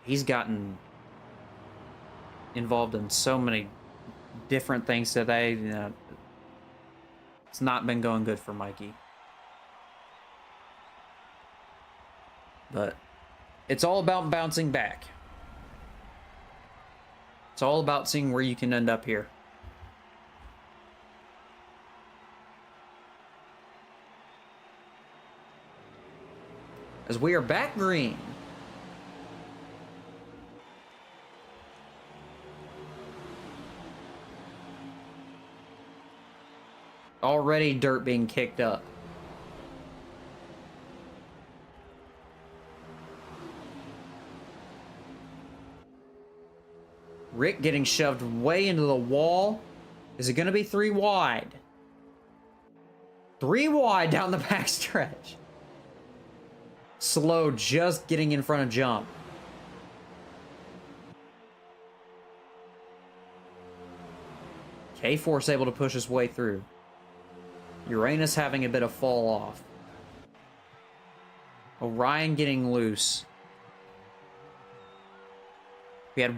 He's gotten involved in so many different things today. You know, it's not been going good for Mikey. But it's all about bouncing back. It's all about seeing where you can end up here. As we are back green. Already dirt being kicked up. Rick getting shoved way into the wall. Is it going to be 3 wide? 3 wide down the backstretch. Slow just getting in front of Jump. K-Force able to push his way through. Uranus having a bit of fall off. Orion getting loose. We had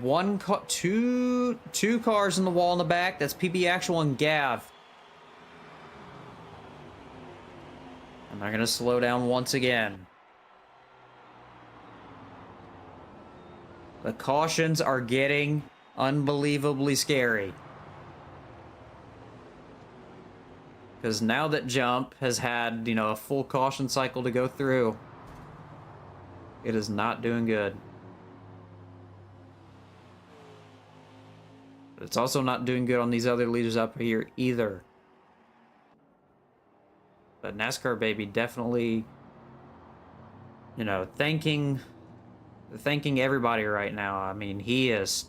two cars in the wall in the back. That's PB Actual and Gav. And they're going to slow down once again. The cautions are getting unbelievably scary. Because now that Jump has had, a full caution cycle to go through, it is not doing good. But it's also not doing good on these other leaders up here either. But NASCAR Baby definitely, thanking everybody right now. I mean, this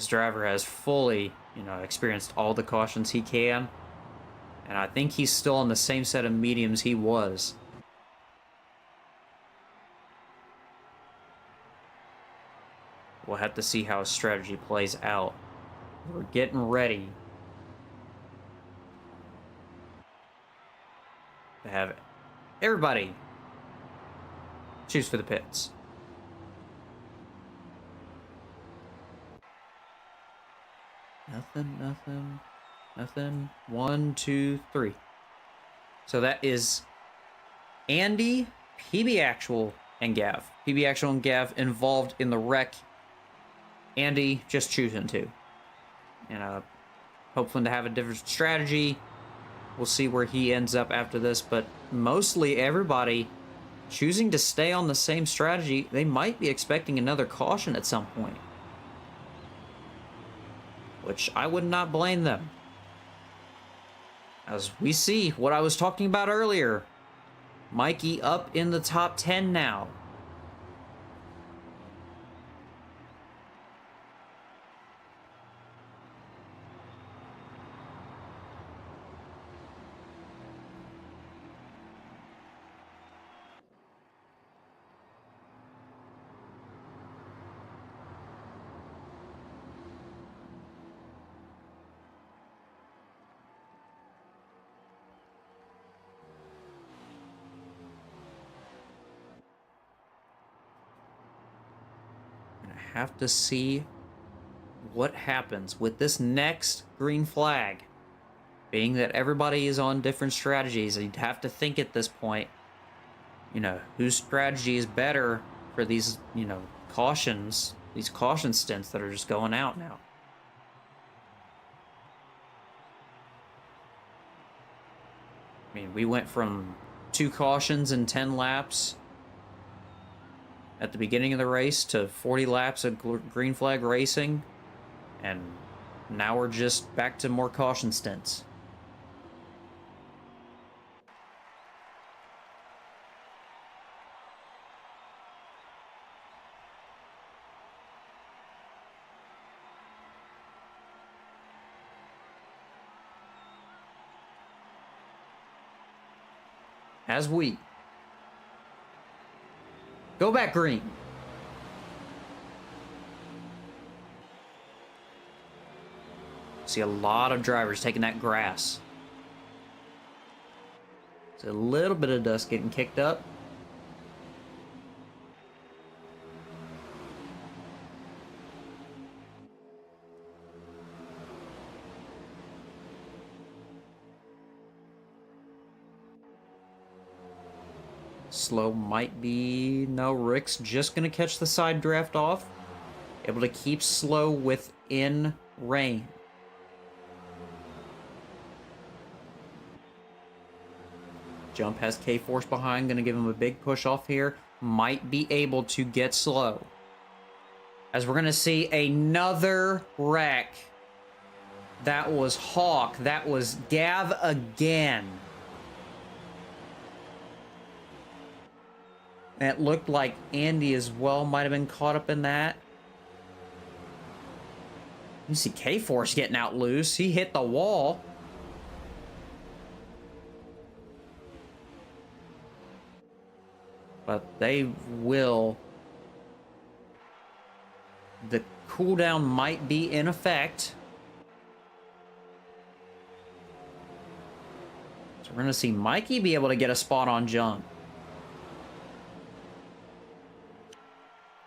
driver has fully, experienced all the cautions he can. And I think he's still on the same set of mediums he was. We'll have to see how his strategy plays out. We're getting ready to have everybody choose for the pits. Nothing. 1, 2, 3. So that is Andy, PB Actual, and Gav. PB Actual and Gav involved in the wreck. Andy just choosing to. Hoping to have a different strategy. We'll see where he ends up after this, but mostly everybody choosing to stay on the same strategy. They might be expecting another caution at some point, which I would not blame them. As we see what I was talking about earlier, Mikey up in the top 10 now. Have to see what happens with this next green flag. Being that everybody is on different strategies, you'd have to think at this point, whose strategy is better for these, cautions, these caution stints that are just going out now. I mean, we went from 2 cautions in 10 laps at the beginning of the race to 40 laps of green flag racing, and now we're just back to more caution stints. As we go back green. See a lot of drivers taking that grass. There's a little bit of dust getting kicked up. Slow might be... No, Rick's just going to catch the side draft off. Able to keep Slow within range. Jump has K-Force behind, going to give him a big push off here. Might be able to get Slow. As we're going to see another wreck. That was Hawk. That was Gav again. And it looked like Andy as well might have been caught up in that. You see K-Force getting out loose. He hit the wall. But they will... The cooldown might be in effect. So we're going to see Mikey be able to get a spot on Jump.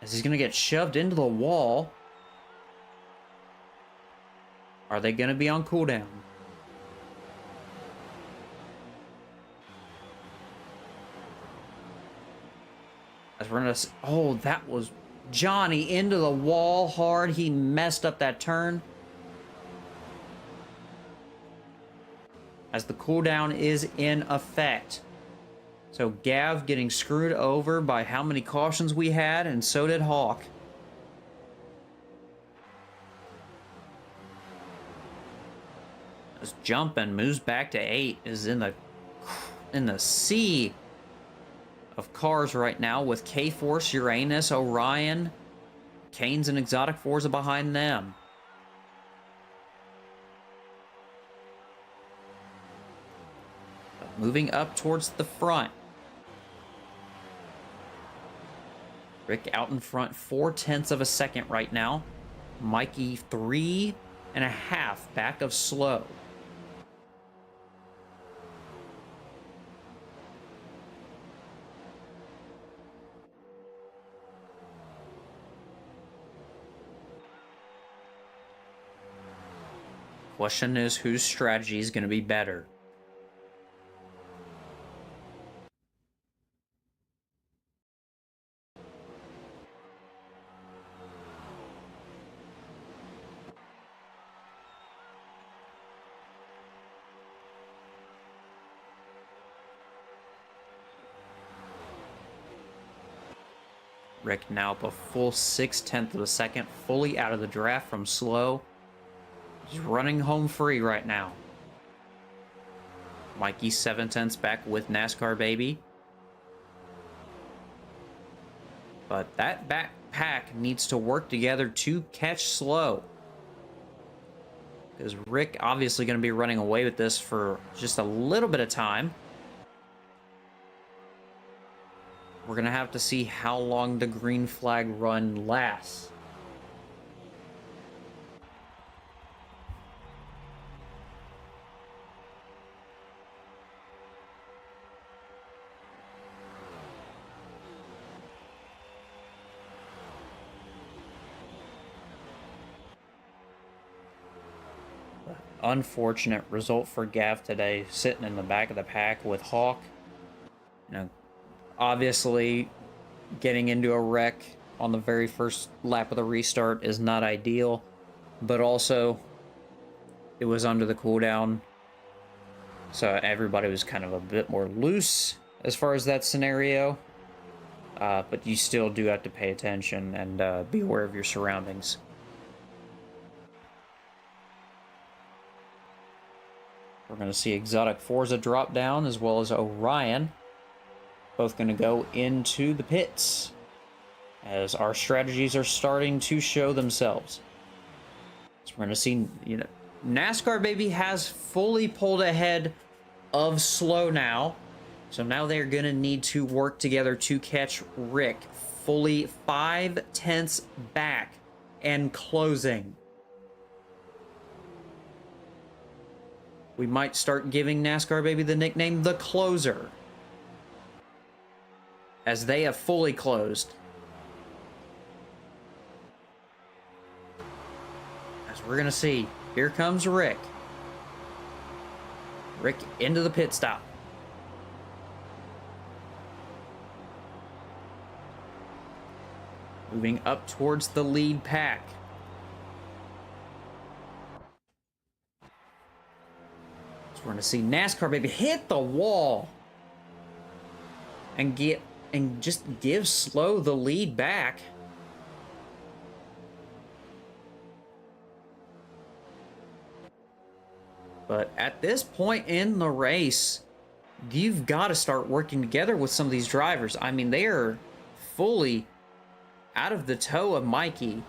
As he's going to get shoved into the wall. Are they going to be on cooldown? As we're gonna, oh, that was Johnny into the wall hard. He messed up that turn. As the cooldown is in effect. So Gav getting screwed over by how many cautions we had, and so did Hawk. Just jumping, moves back to 8, is in the sea of cars right now with K-Force, Uranus, Orion, Canes, and Exotic Forza behind them. But moving up towards the front. Rick out in front, 0.4 of a second right now. Mikey 3.5 back of slow. Question is, whose strategy is going to be better? Rick now up a full 0.6 of a second, fully out of the draft from slow. He's running home free right now. Mikey 0.7 back with NASCAR baby. But that back pack needs to work together to catch slow. Because Rick obviously going to be running away with this for just a little bit of time. We're going to have to see how long the green flag run lasts. Unfortunate result for Gav today, sitting in the back of the pack with Hawk. You know, obviously, getting into a wreck on the very first lap of the restart is not ideal, but also it was under the cooldown, so everybody was kind of a bit more loose as far as that scenario. But you still do have to pay attention and be aware of your surroundings. We're going to see Exotic Forza drop down, as well as Orion. Both going to go into the pits, as our strategies are starting to show themselves. So we're going to see, you know, NASCAR baby has fully pulled ahead of slow now. So now they're going to need to work together to catch Rick, fully 0.5 back and closing. We might start giving NASCAR baby the nickname the Closer, as they have fully closed. As we're going to see, here comes Rick. Rick into the pit stop. Moving up towards the lead pack. So we're going to see NASCAR baby hit the wall and just give slow the lead back. But at this point in the race, you've got to start working together with some of these drivers. I mean, they are fully out of the toe of Mikey.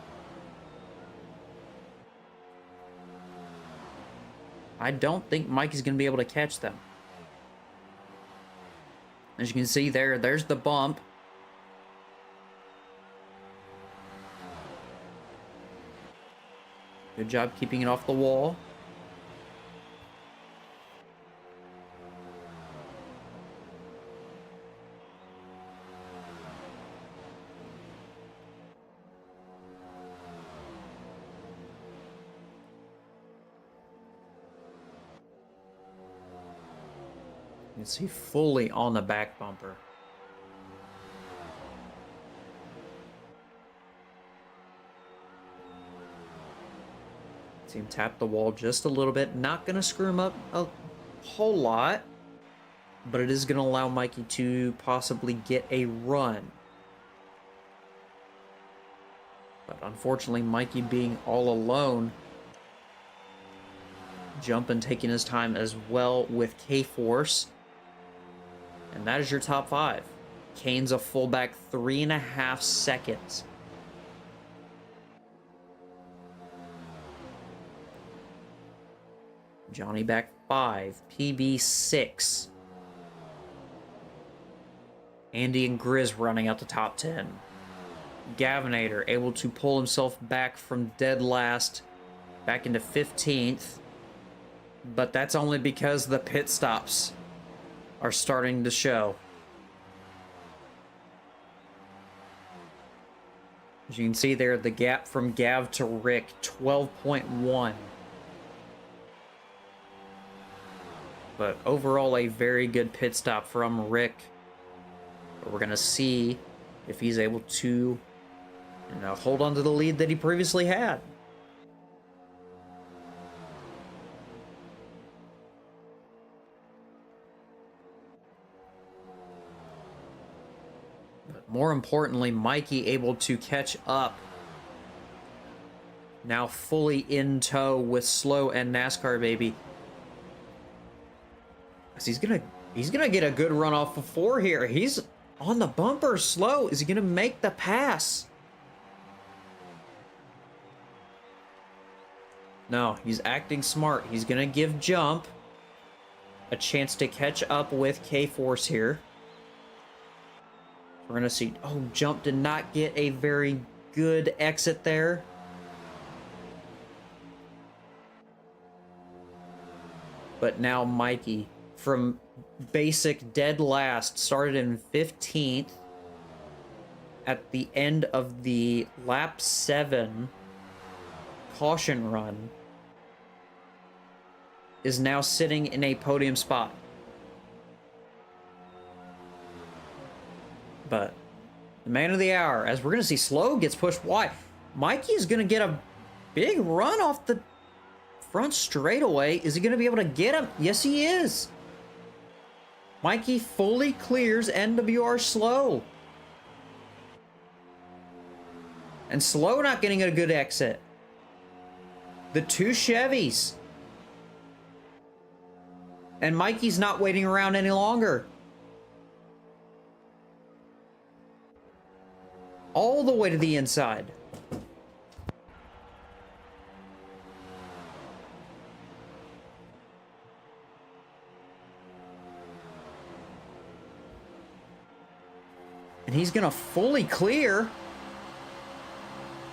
I don't think Mikey's going to be able to catch them. As you can see there's the bump. Good job keeping it off the wall. You can see fully on the back bumper. See him tap the wall just a little bit. Not going to screw him up a whole lot, but it is going to allow Mikey to possibly get a run. But unfortunately, Mikey being all alone, jumping, taking his time as well with K-Force. And that is your top 5. Kane's a fullback, 3.5 seconds. Johnny back 5, PB 6. Andy and Grizz running out the top 10. Gavinator able to pull himself back from dead last back into 15th. But that's only because the pit stops are starting to show. As you can see there, the gap from Gav to Rick, 12.1. But overall, a very good pit stop from Rick. But we're going to see if he's able to, hold on to the lead that he previously had. But more importantly, Mikey able to catch up. Now fully in tow with Slow and NASCAR Baby. He's gonna get a good run off of 4 here. He's on the bumper. Slow. Is he gonna make the pass? No, he's acting smart. He's gonna give Jump a chance to catch up with K-Force here. We're gonna see. Oh, Jump did not get a very good exit there. But now Mikey, from basic dead last, started in 15th at the end of the lap 7 caution run, is now sitting in a podium spot. But the man of the hour, as we're going to see, Slow gets pushed wide. Mikey's going to get a big run off the front straightaway. Is he going to be able to get him? Yes, he is. Mikey fully clears NWR Slow. And Slow not getting a good exit. The 2 Chevys. And Mikey's not waiting around any longer. All the way to the inside. And he's going to fully clear.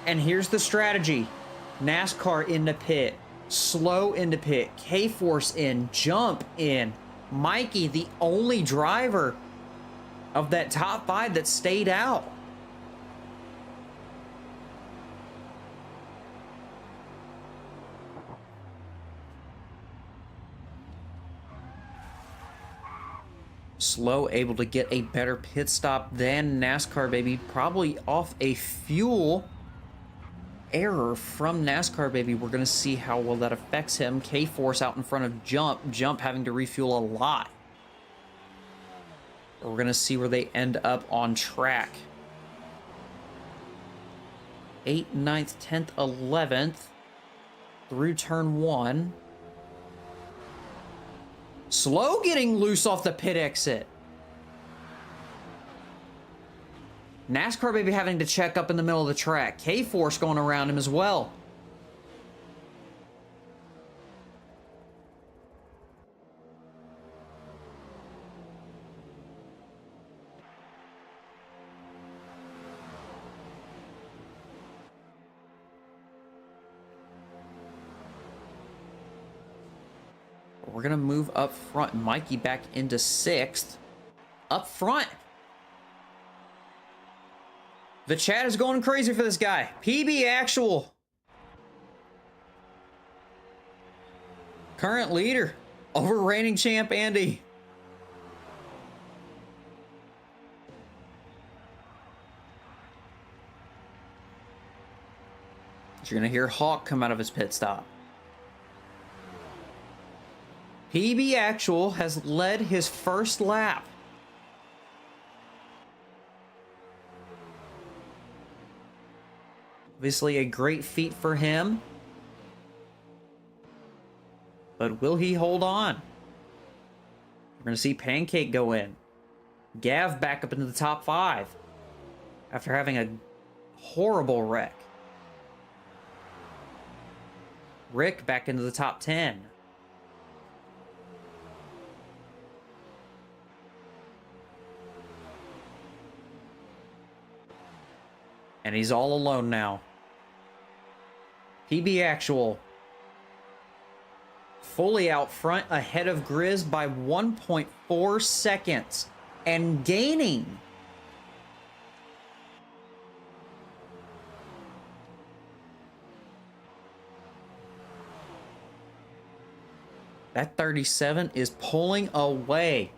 And here's the strategy. NASCAR in the pit. Slow in the pit. K-Force in. Jump in. Mikey, the only driver of that top 5 that stayed out. Slow able to get a better pit stop than NASCAR Baby, probably off a fuel error from NASCAR Baby. We're going to see how well that affects him. K-Force out in front of Jump having to refuel a lot. We're going to see where they end up on track. 8th, 9th, 10th, 11th through turn 1. Slow getting loose off the pit exit. NASCAR Baby having to check up in the middle of the track. K-Force going around him as well. We're going to move up front. Mikey back into 6th. Up front. The chat is going crazy for this guy. PB actual. Current leader over reigning champ Andy. You're going to hear Hawk come out of his pit stop. PB Actual has led his first lap. Obviously a great feat for him. But will he hold on? We're going to see Pancake go in. Gav back up into the top 5 after having a horrible wreck. Rick back into the top 10. And he's all alone now. PB Actual fully out front, ahead of Grizz by 1.4 seconds and gaining. That 37 is pulling away.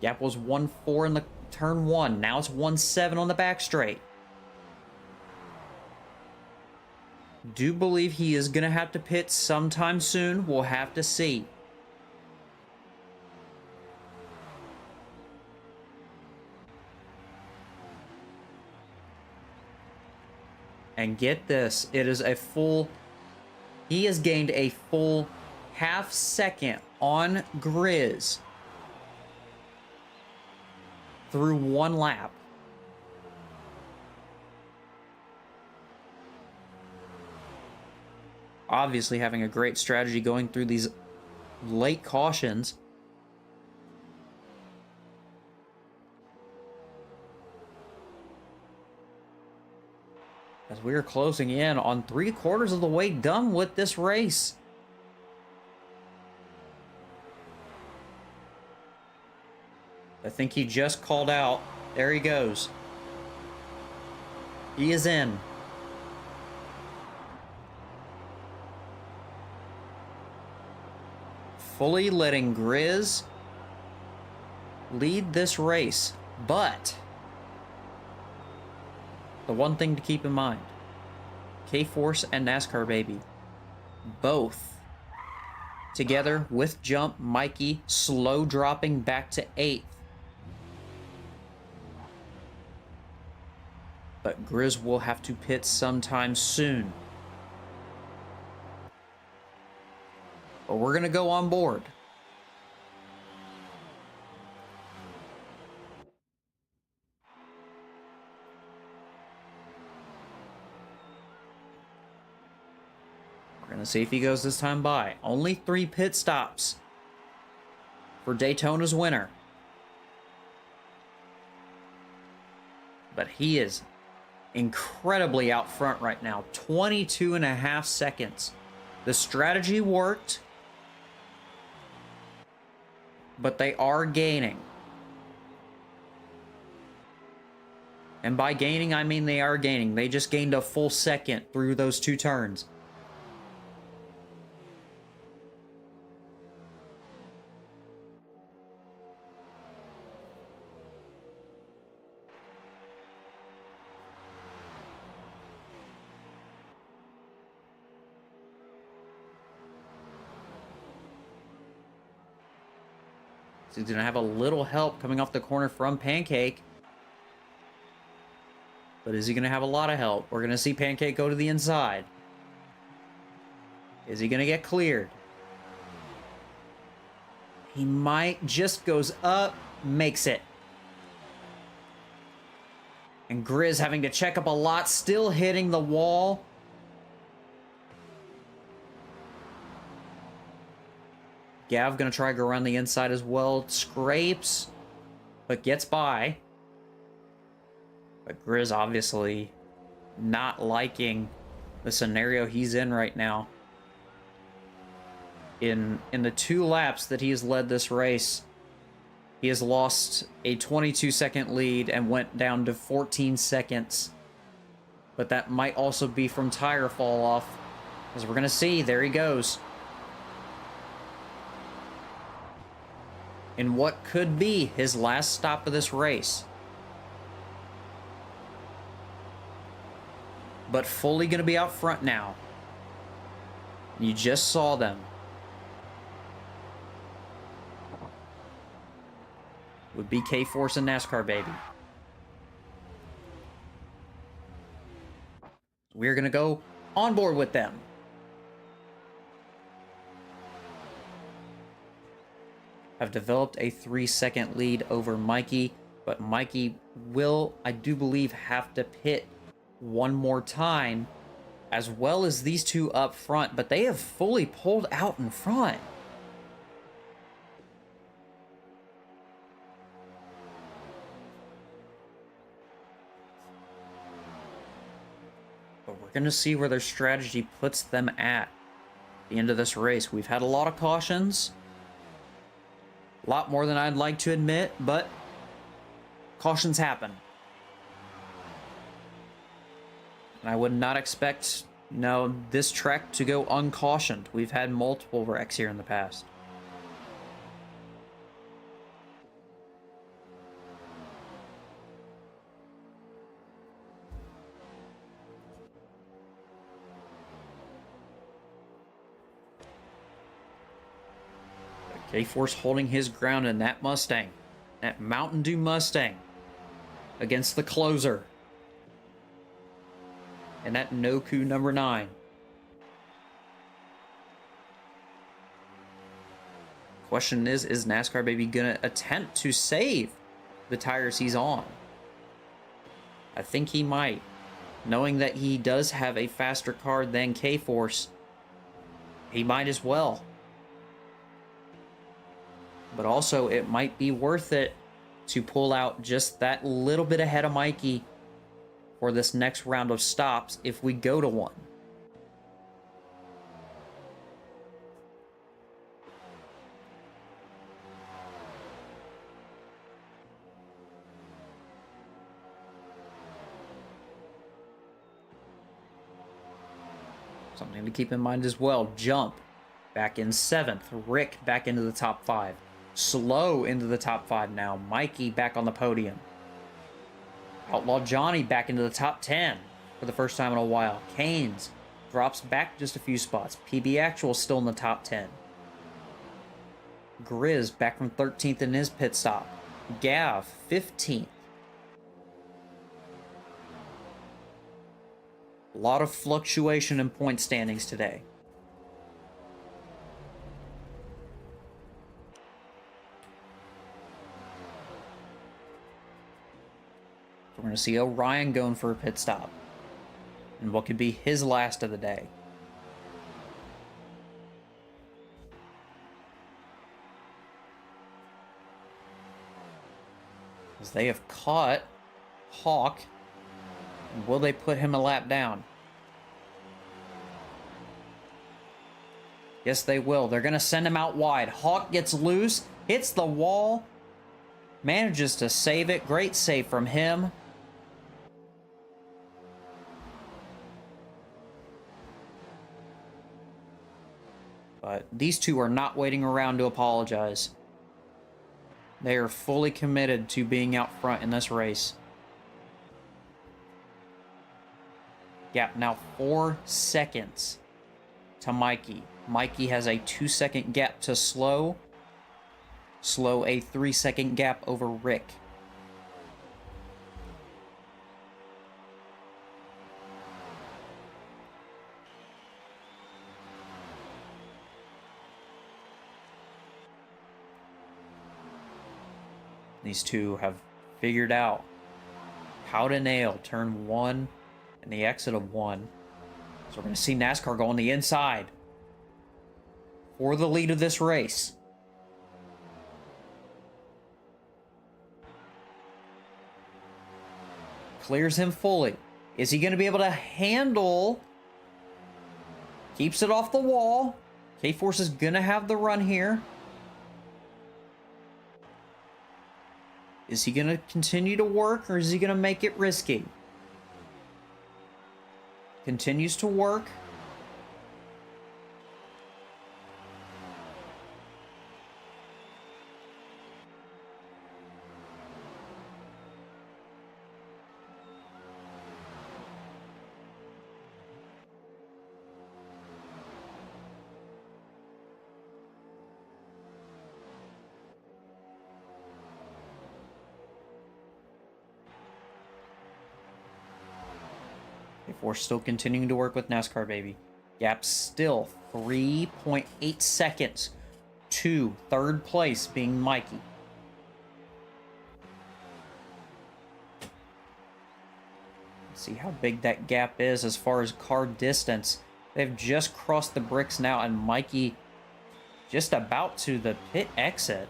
Gap was 1.4 in the turn 1. Now it's 1.7 on the back straight. Do believe he is going to have to pit sometime soon. We'll have to see. And get this, it is a full... He has gained a full half second on Grizz through one lap. Obviously having a great strategy going through these late cautions. As we are closing in on 3/4 of the way done with this race. I think he just called out. There he goes. He is in. Fully letting Grizz lead this race. But the one thing to keep in mind, K-Force and NASCAR Baby, both together with Jump, Mikey slow dropping back to 8th. But Grizz will have to pit sometime soon. But we're going to go on board. We're going to see if he goes this time by. Only 3 pit stops for Daytona's winner. But he is incredibly out front right now. 22.5 seconds. The strategy worked, but they are gaining. And by gaining, I mean they are gaining. They just gained a full second through those 2 turns. So he's going to have a little help coming off the corner from Pancake. But is he going to have a lot of help? We're going to see Pancake go to the inside. Is he going to get cleared? He might. Just goes up. Makes it. And Grizz having to check up a lot. Still hitting the wall. Gav going to try to go around the inside as well. Scrapes, but gets by. But Grizz obviously not liking the scenario he's in right now. In the 2 laps that he has led this race, he has lost a 22-second lead and went down to 14 seconds. But that might also be from tire fall off. As we're going to see, there he goes. In what could be his last stop of this race. But fully going to be out front now. You just saw them. Would be K-Force and NASCAR, baby. We're going to go on board with them. Have developed a 3-second lead over Mikey, but Mikey will, I do believe, have to pit one more time, as well as these two up front, but they have fully pulled out in front. But we're going to see where their strategy puts them at the end of this race. We've had a lot of cautions. A lot more than I'd like to admit, but cautions happen. And I would not expect, this track to go uncautioned. We've had multiple wrecks here in the past. K-Force holding his ground in that Mustang. That Mountain Dew Mustang. Against the closer. And that Noku number 9. Question is NASCAR Baby gonna attempt to save the tires he's on? I think he might. Knowing that he does have a faster car than K-Force, he might as well. But also, it might be worth it to pull out just that little bit ahead of Mikey for this next round of stops if we go to one. Something to keep in mind as well. Jump back in 7th. Rick back into the top 5. Slow into the top 5 now. Mikey back on the podium. Outlaw Johnny back into the top 10 for the first time in a while. Canes drops back just a few spots. PB Actual still in the top 10. Grizz back from 13th in his pit stop. Gav 15th. A lot of fluctuation in point standings today. We're going to see Orion going for a pit stop. And what could be his last of the day. As they have caught Hawk. Will they put him a lap down? Yes, they will. They're going to send him out wide. Hawk gets loose, hits the wall, manages to save it. Great save from him. But these two are not waiting around to apologize. They are fully committed to being out front in this race. Gap now 4 seconds to Mikey. Mikey has a 2-second gap to Slow. Slow a 3-second gap over Rick. These two have figured out how to nail turn 1 and the exit of 1. So we're going to see NASCAR go on the inside for the lead of this race. Clears him fully. Is he going to be able to handle? Keeps it off the wall. K-Force is going to have the run here. Is he going to continue to work, or is he going to make it risky? Continues to work. K-Force still continuing to work with NASCAR Baby. Gap still 3.8 seconds to third place being Mikey. Let's see how big that gap is as far as car distance. They've just crossed the bricks now, and Mikey just about to the pit exit.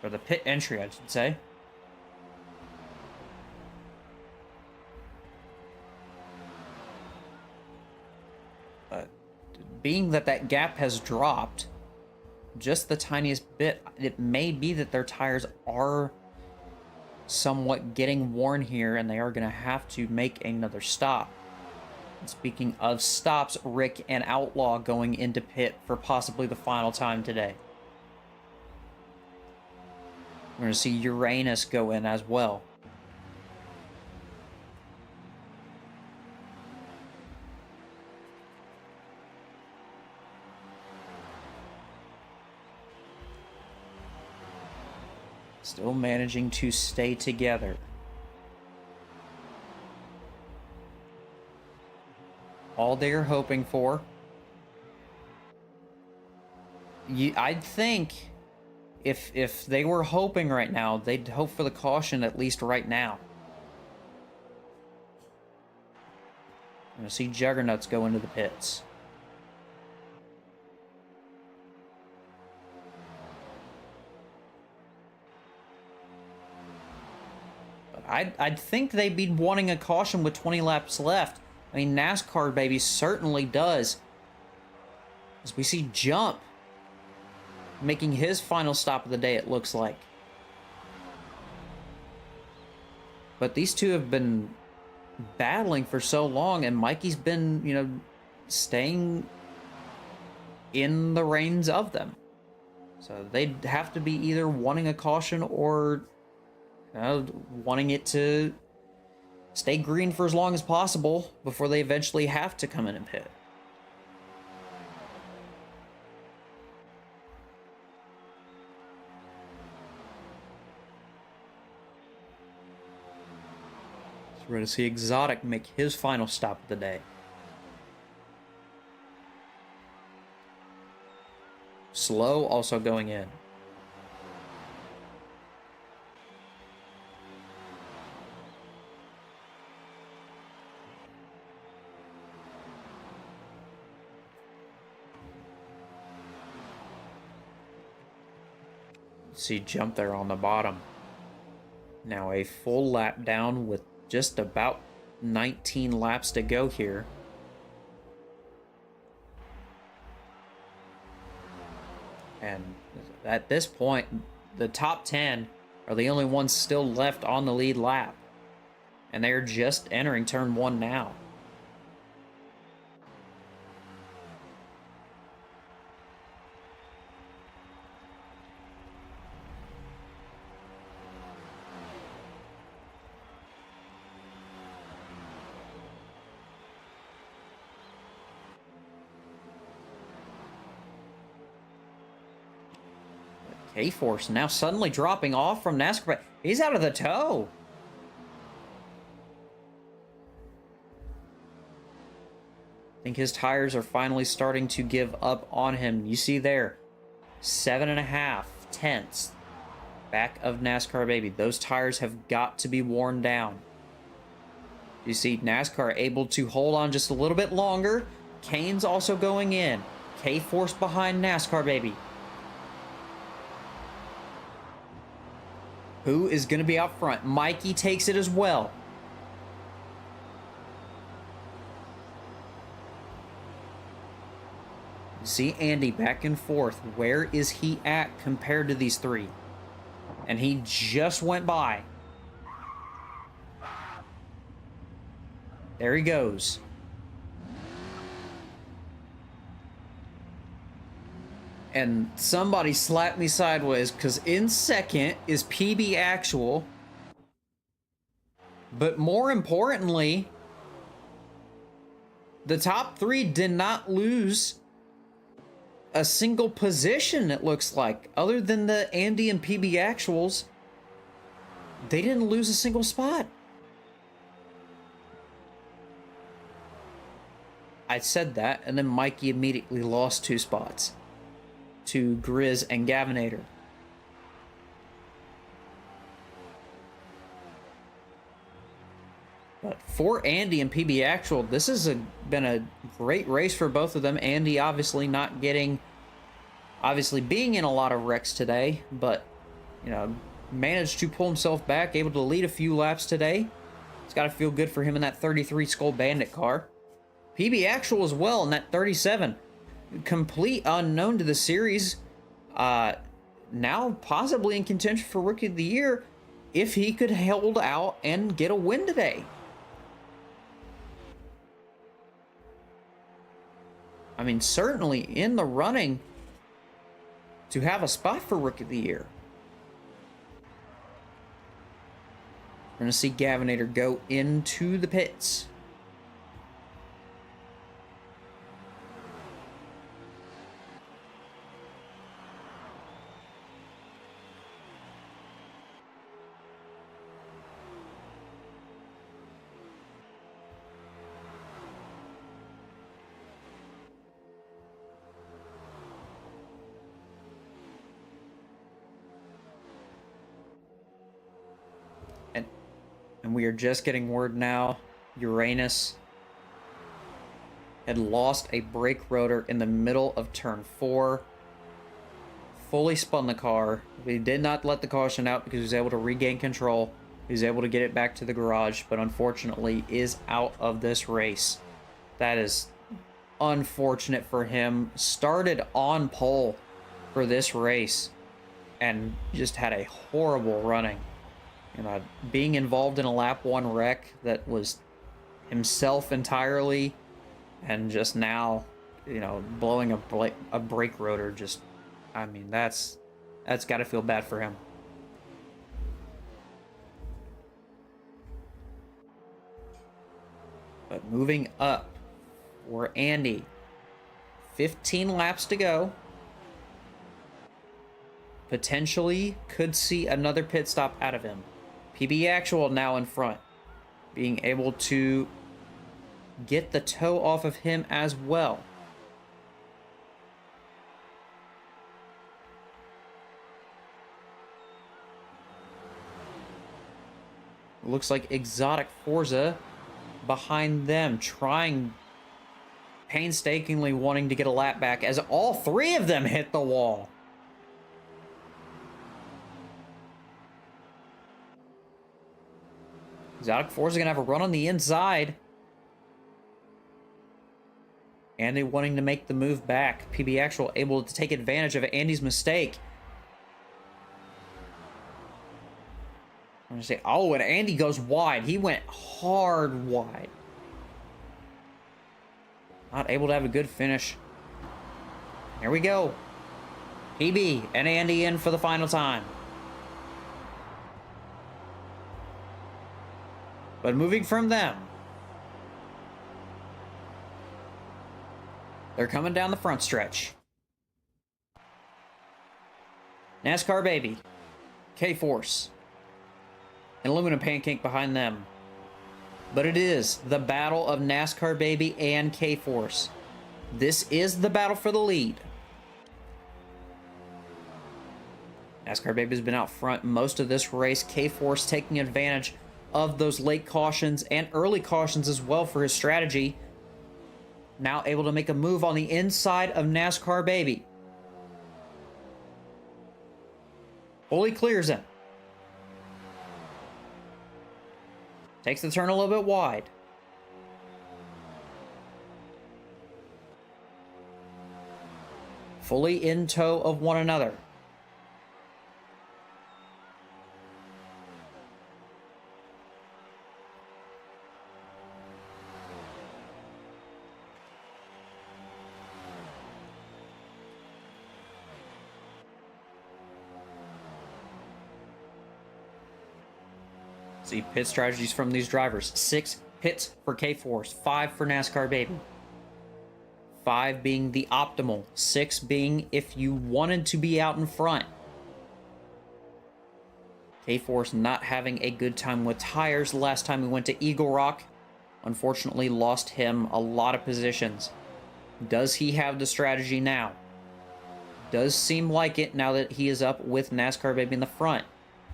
Or the pit entry, I should say. But being that that gap has dropped just the tiniest bit, it may be that their tires are somewhat getting worn here, and they are going to have to make another stop. And speaking of stops, Rick and Outlaw going into pit for possibly the final time today. We're going to see Uranus go in as well. Still managing to stay together. All they're hoping for. I'd think if they were hoping right now, they'd hope for the caution at least right now. I'm going to see Juggernauts go into the pits. I'd think they'd be wanting a caution with 20 laps left. I mean, NASCAR Baby certainly does. As we see Jump making his final stop of the day, it looks like. But these two have been battling for so long, and Mikey's been, you know, staying in the reins of them. So they'd have to be either wanting a caution or wanting it to stay green for as long as possible before they eventually have to come in and pit. So we're going to see Exotic make his final stop of the day. Slow also going in. See Jump there on the bottom. Now a full lap down with just about 19 laps to go here. And at this point, the top 10 are the only ones still left on the lead lap. And they're just entering turn 1 now. K-Force now suddenly dropping off from NASCAR. He's out of the tow. I think his tires are finally starting to give up on him. You see there, 7.5 tenths back of NASCAR Baby. Those tires have got to be worn down. You see NASCAR able to hold on just a little bit longer. Kane's also going in. K-Force behind NASCAR Baby. Who is going to be out front? Mikey takes it as well. See Andy back and forth. Where is he at compared to these three? And he just went by. There he goes. And somebody slapped me sideways because in second is PB Actual. But more importantly, the top 3 did not lose a single position, it looks like. Other than the Andy and PB Actuals, they didn't lose a single spot. I said that, and then Mikey immediately lost 2 spots to Grizz and Gavinator. But for Andy and PB Actual, this has been a great race for both of them. Andy obviously being in a lot of wrecks today, but, you know, managed to pull himself back, able to lead a few laps today. It's got to feel good for him in that 33 Skull Bandit car. PB Actual as well in that 37. Complete unknown to the series. Now possibly in contention for Rookie of the Year if he could hold out and get a win today. I mean, certainly in the running to have a spot for Rookie of the Year. We're going to see Gavinator go into the pits. And we are just getting word now, Uranus had lost a brake rotor in the middle of turn 4. Fully spun the car. We did not let the caution out because he was able to regain control. He was able to get it back to the garage, but unfortunately is out of this race. That is unfortunate for him. Started on pole for this race and just had a horrible running. You know, being involved in a lap 1 wreck that was himself entirely, and just now, you know, blowing a brake rotor. Just, I mean, that's got to feel bad for him. But moving up for Andy, 15 laps to go. Potentially could see another pit stop out of him. PB Actual now in front, being able to get the toe off of him as well. Looks like Exotic Forza behind them, trying painstakingly wanting to get a lap back as all 3 of them hit the wall. Exotic Forza gonna have a run on the inside. Andy wanting to make the move back. PB Actual able to take advantage of Andy's mistake. I'm gonna say, oh, and Andy goes wide. He went hard wide. Not able to have a good finish. Here we go. PB and Andy in for the final time. But moving from them, they're coming down the front stretch. NASCAR Baby, K-Force, and Aluminum Pancake behind them. But it is the battle of NASCAR Baby and K-Force. This is the battle for the lead. NASCAR Baby has been out front most of this race. K-Force taking advantage of those late cautions and early cautions as well for his strategy. Now able to make a move on the inside of NASCAR Baby. Fully clears him. Takes the turn a little bit wide. Fully in tow of one another. See pit strategies from these drivers. 6 pits for K-Force, 5 for NASCAR Baby. 5 being the optimal, 6 being if you wanted to be out in front. K-Force not having a good time with tires last time we went to Eagle Rock. unfortunately lost him a lot of positions. Does he have the strategy now? Does seem like it now that he is up with NASCAR Baby in the front.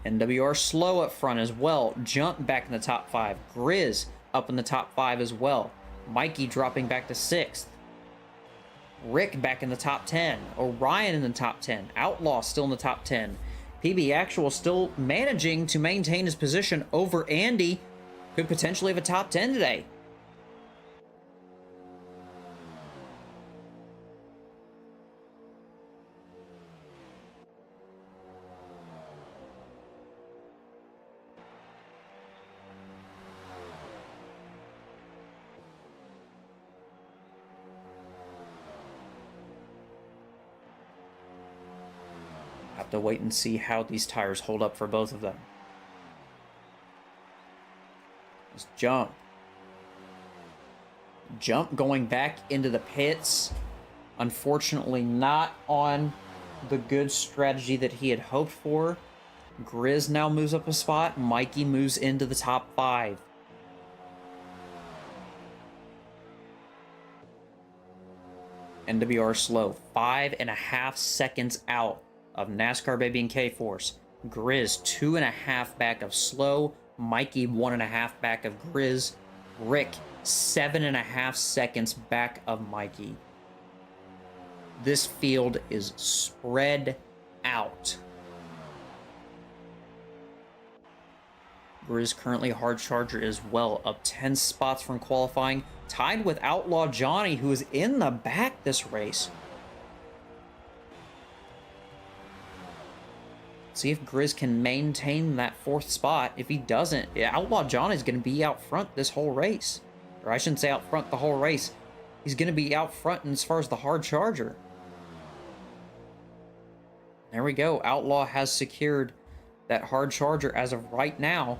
NWR slow up front as well. Jump back in the top 5. Grizz up in the top 5 as well. Mikey dropping back to 6th. Rick back in the top 10. Orion in the top 10. Outlaw still in the top 10. PB Actual still managing to maintain his position over Andy. Could potentially have a top 10 today. Have to wait and see how these tires hold up for both of them. Let's jump. Jump going back into the pits. Unfortunately, not on the good strategy that he had hoped for. Grizz now moves up a spot. Mikey moves into the top 5. NWR slow. 5.5 seconds out of NASCAR Baby and K-Force. Grizz 2.5 back of slow. Mikey 1.5 back of Grizz. Rick 7.5 seconds back of Mikey. This field is spread out. Grizz currently hard charger as well, up 10 spots from qualifying, tied with Outlaw Johnny, who is in the back this race. See if Grizz can maintain that 4th spot. If he doesn't, Outlaw Johnny's going to be out front this whole race. Or I shouldn't say out front the whole race. He's going to be out front as far as the hard charger. There we go. Outlaw has secured that hard charger as of right now.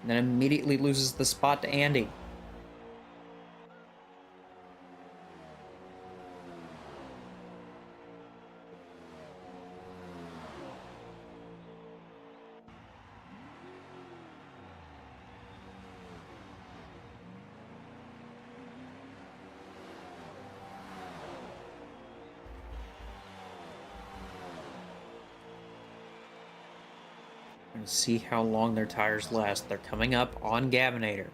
And then immediately loses the spot to Andy. And see how long their tires last. They're coming up on Gavinator.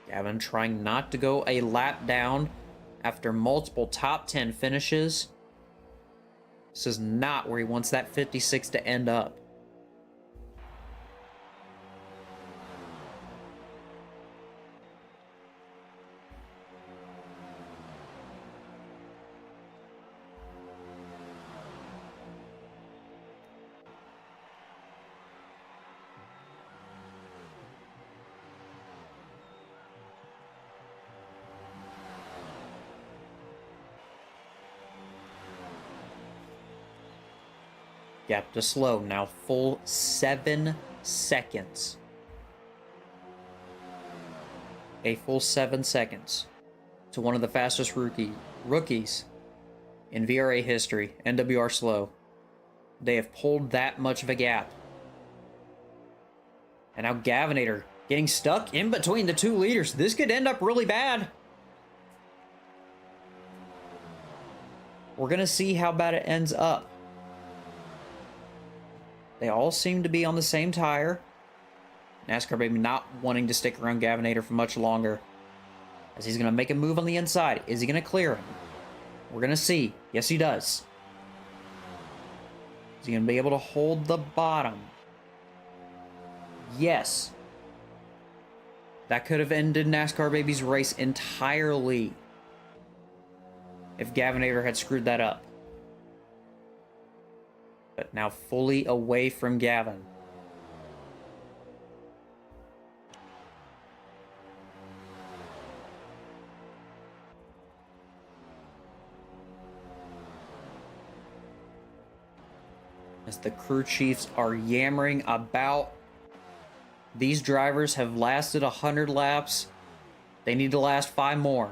Gavin trying not to go a lap down after multiple top 10 finishes. This is not where he wants that 56 to end up. Gap to slow, now full 7 seconds. A full 7 seconds to one of the fastest rookies in VRA history, NWR slow. They have pulled that much of a gap. And now Gavinator getting stuck in between the 2 leaders. This could end up really bad. We're going to see how bad it ends up. They all seem to be on the same tire. NASCAR Baby not wanting to stick around Gavinator for much longer, as he's going to make a move on the inside. Is he going to clear him? We're going to see. Yes, he does. Is he going to be able to hold the bottom? Yes. That could have ended NASCAR Baby's race entirely if Gavinator had screwed that up. But now fully away from Gavin. As the crew chiefs are yammering about, these drivers have lasted 100 laps. They need to last 5 more.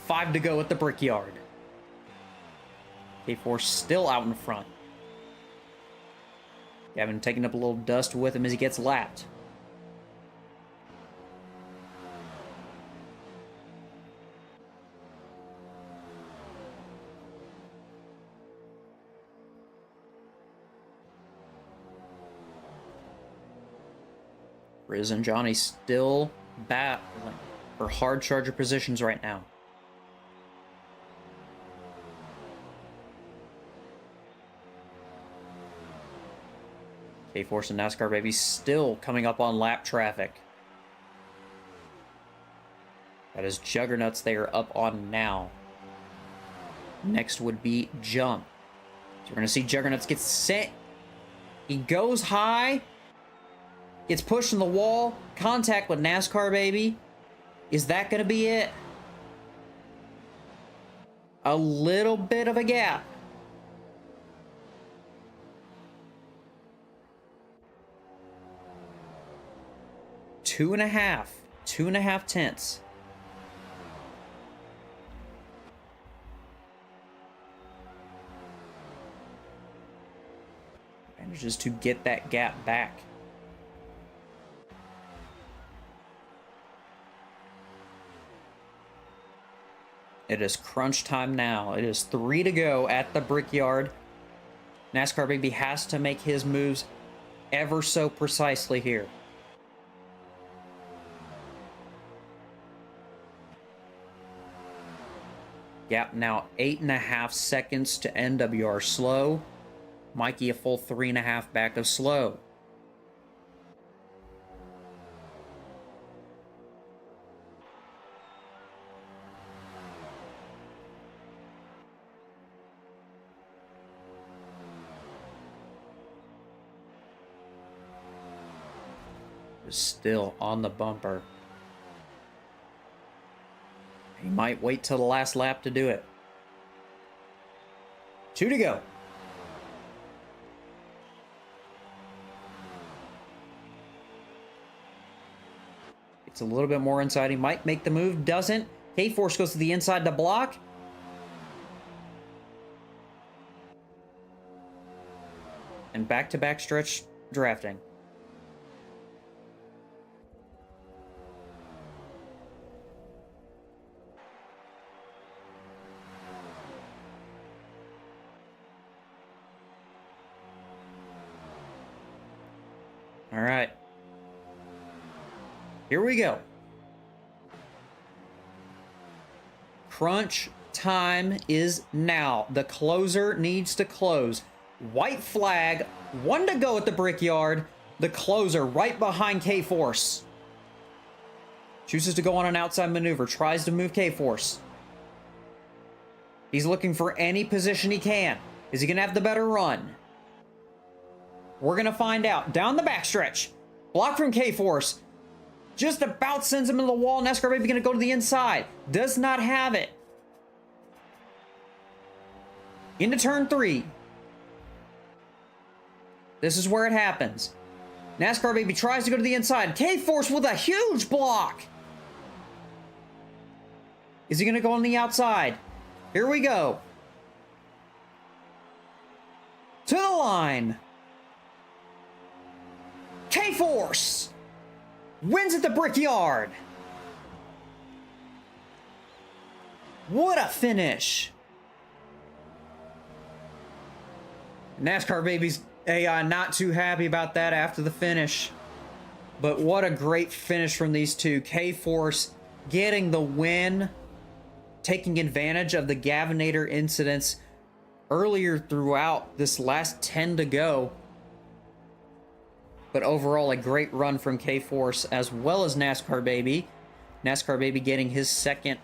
5 to go at the Brickyard. K4 still out in front. Gavin taking up a little dust with him as he gets lapped. Riz and Johnny still battling for hard charger positions right now. K-Force and NASCAR Baby still coming up on lap traffic. That is Juggernauts they are up on now. Next would be Jump. So we're going to see Juggernauts get sent. He goes high. Gets pushed in the wall. Contact with NASCAR Baby. Is that going to be it? A little bit of a gap. Two and a half tenths. Manages to get that gap back. It is crunch time now. It is 3 to go at the Brickyard. NASCAR Baby has to make his moves ever so precisely here. Gap now 8.5 seconds to NWR slow. Mikey a full 3.5 back of slow. Still on the bumper. He might wait till the last lap to do it. 2 to go. It's a little bit more inside. He might make the move. Doesn't. K-Force goes to the inside to block. And back-to-back stretch drafting. All right. Here we go. Crunch time is now. The closer needs to close. White flag, 1 to go at the Brickyard. The closer right behind K-Force. Chooses to go on an outside maneuver. Tries to move K-Force. He's looking for any position he can. Is he going to have the better run? We're going to find out. Down the backstretch. Block from K-Force. Just about sends him into the wall. NASCAR Baby going to go to the inside. Does not have it. Into turn 3. This is where it happens. NASCAR Baby tries to go to the inside. K-Force with a huge block. Is he going to go on the outside? Here we go. To the line. K-Force wins at the Brickyard. What a finish. NASCAR Baby's AI not too happy about that after the finish. But what a great finish from these two. K-Force getting the win, taking advantage of the Gavinator incidents earlier throughout this last 10 to go. But overall, a great run from K-Force as well as NASCAR Baby. NASCAR Baby getting his second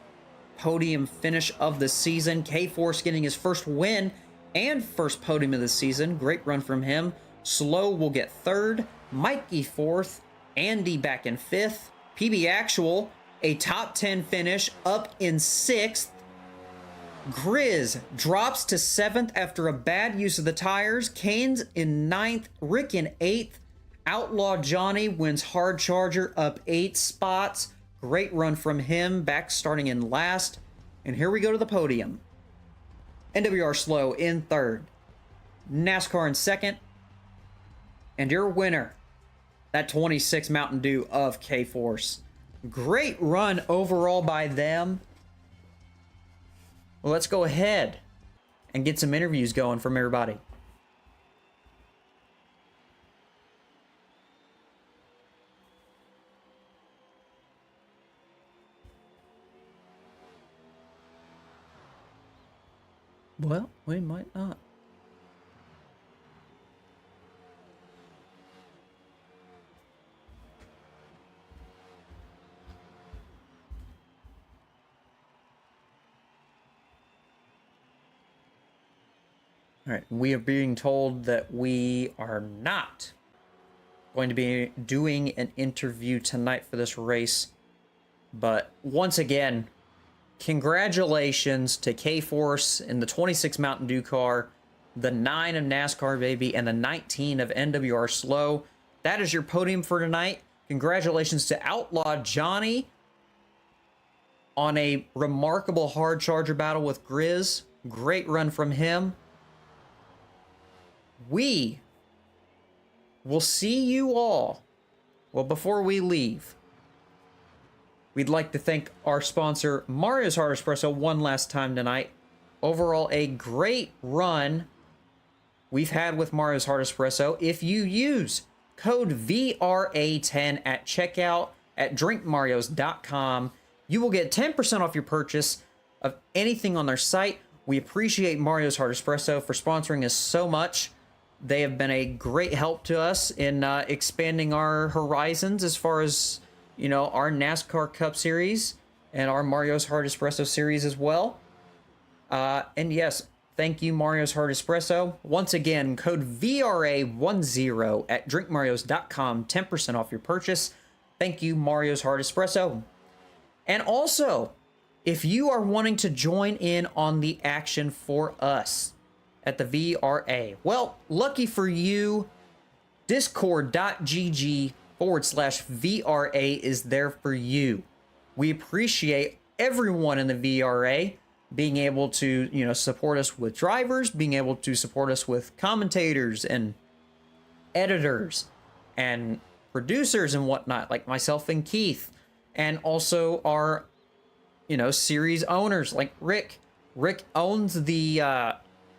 podium finish of the season. K-Force getting his first win and first podium of the season. Great run from him. Slow will get 3rd. Mikey 4th. Andy back in 5th. PB Actual, a top 10 finish, up in 6th. Grizz drops to 7th after a bad use of the tires. Kane's in 9th. Rick in 8th. Outlaw Johnny wins Hard Charger, up 8 spots. Great run from him, back starting in last. And here we go to the podium. NWR Slow in 3rd. NASCAR in 2nd. And your winner, that 26 Mountain Dew of K-Force. Great run overall by them. Well, let's go ahead and get some interviews going from everybody. Well, we might not. All right, we are being told that we are not going to be doing an interview tonight for this race. But once again, congratulations to K-Force in the 26 Mountain Dew car, the 9 of NASCAR Baby, and the 19 of NWR Slow. That is your podium for tonight. Congratulations to Outlaw Johnny on a remarkable hard charger battle with Grizz. Great run from him. We will see you all. Well, before we leave, we'd like to thank our sponsor, Mario's Hard Espresso, one last time tonight. Overall, a great run we've had with Mario's Hard Espresso. If you use code VRA10 at checkout at drinkmarios.com, you will get 10% off your purchase of anything on their site. We appreciate Mario's Hard Espresso for sponsoring us so much. They have been a great help to us in expanding our horizons as far as, you know, our NASCAR Cup Series and our Mario's Hard Espresso series as well. And yes, thank you, Mario's Hard Espresso. Once again, code VRA10 at drinkmarios.com, 10% off your purchase. Thank you, Mario's Hard Espresso. And also, if you are wanting to join in on the action for us at the VRA, well, lucky for you, discord.gg/VRA is there for you. We appreciate everyone in the VRA being able to, you know, support us with drivers, being able to support us with commentators and editors and producers and whatnot, like myself and Keith, and also our, you know, series owners like Rick. Rick owns the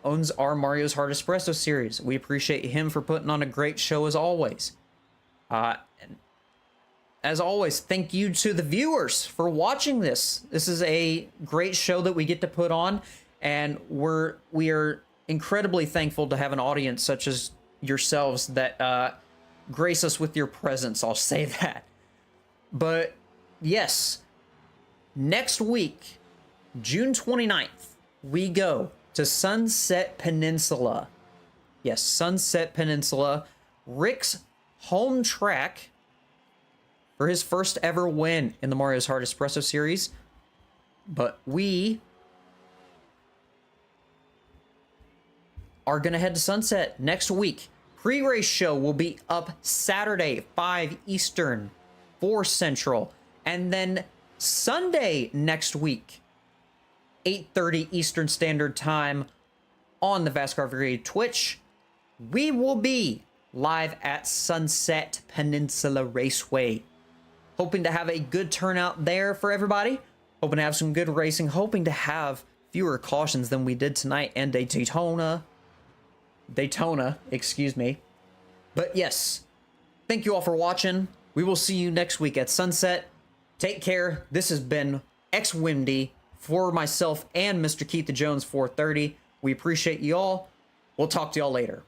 owns our Mario's Hard Espresso series. We appreciate him for putting on a great show as always. And as always, thank you to the viewers for watching this. This is a great show that we get to put on, and we are incredibly thankful to have an audience such as yourselves that grace us with your presence. I'll say that. But yes, next week, June 29th, we go to Sunset Peninsula. Yes, Sunset Peninsula. Rick's home track for his first ever win in the Mario's Hard Espresso series. But we are going to head to Sunset next week. Pre-race show will be up Saturday, 5 Eastern, 4 Central. And then Sunday next week, 8:30 Eastern Standard Time on the Vascar Brigade Twitch, we will be live at Sunset Peninsula Raceway. Hoping to have a good turnout there for everybody. Hoping to have some good racing. Hoping to have fewer cautions than we did tonight and a Daytona, excuse me. But yes, thank you all for watching. We will see you next week at Sunset. Take care. This has been X-Windy for myself and Mr. Keith the Jones 430. We appreciate you all. We'll talk to y'all later.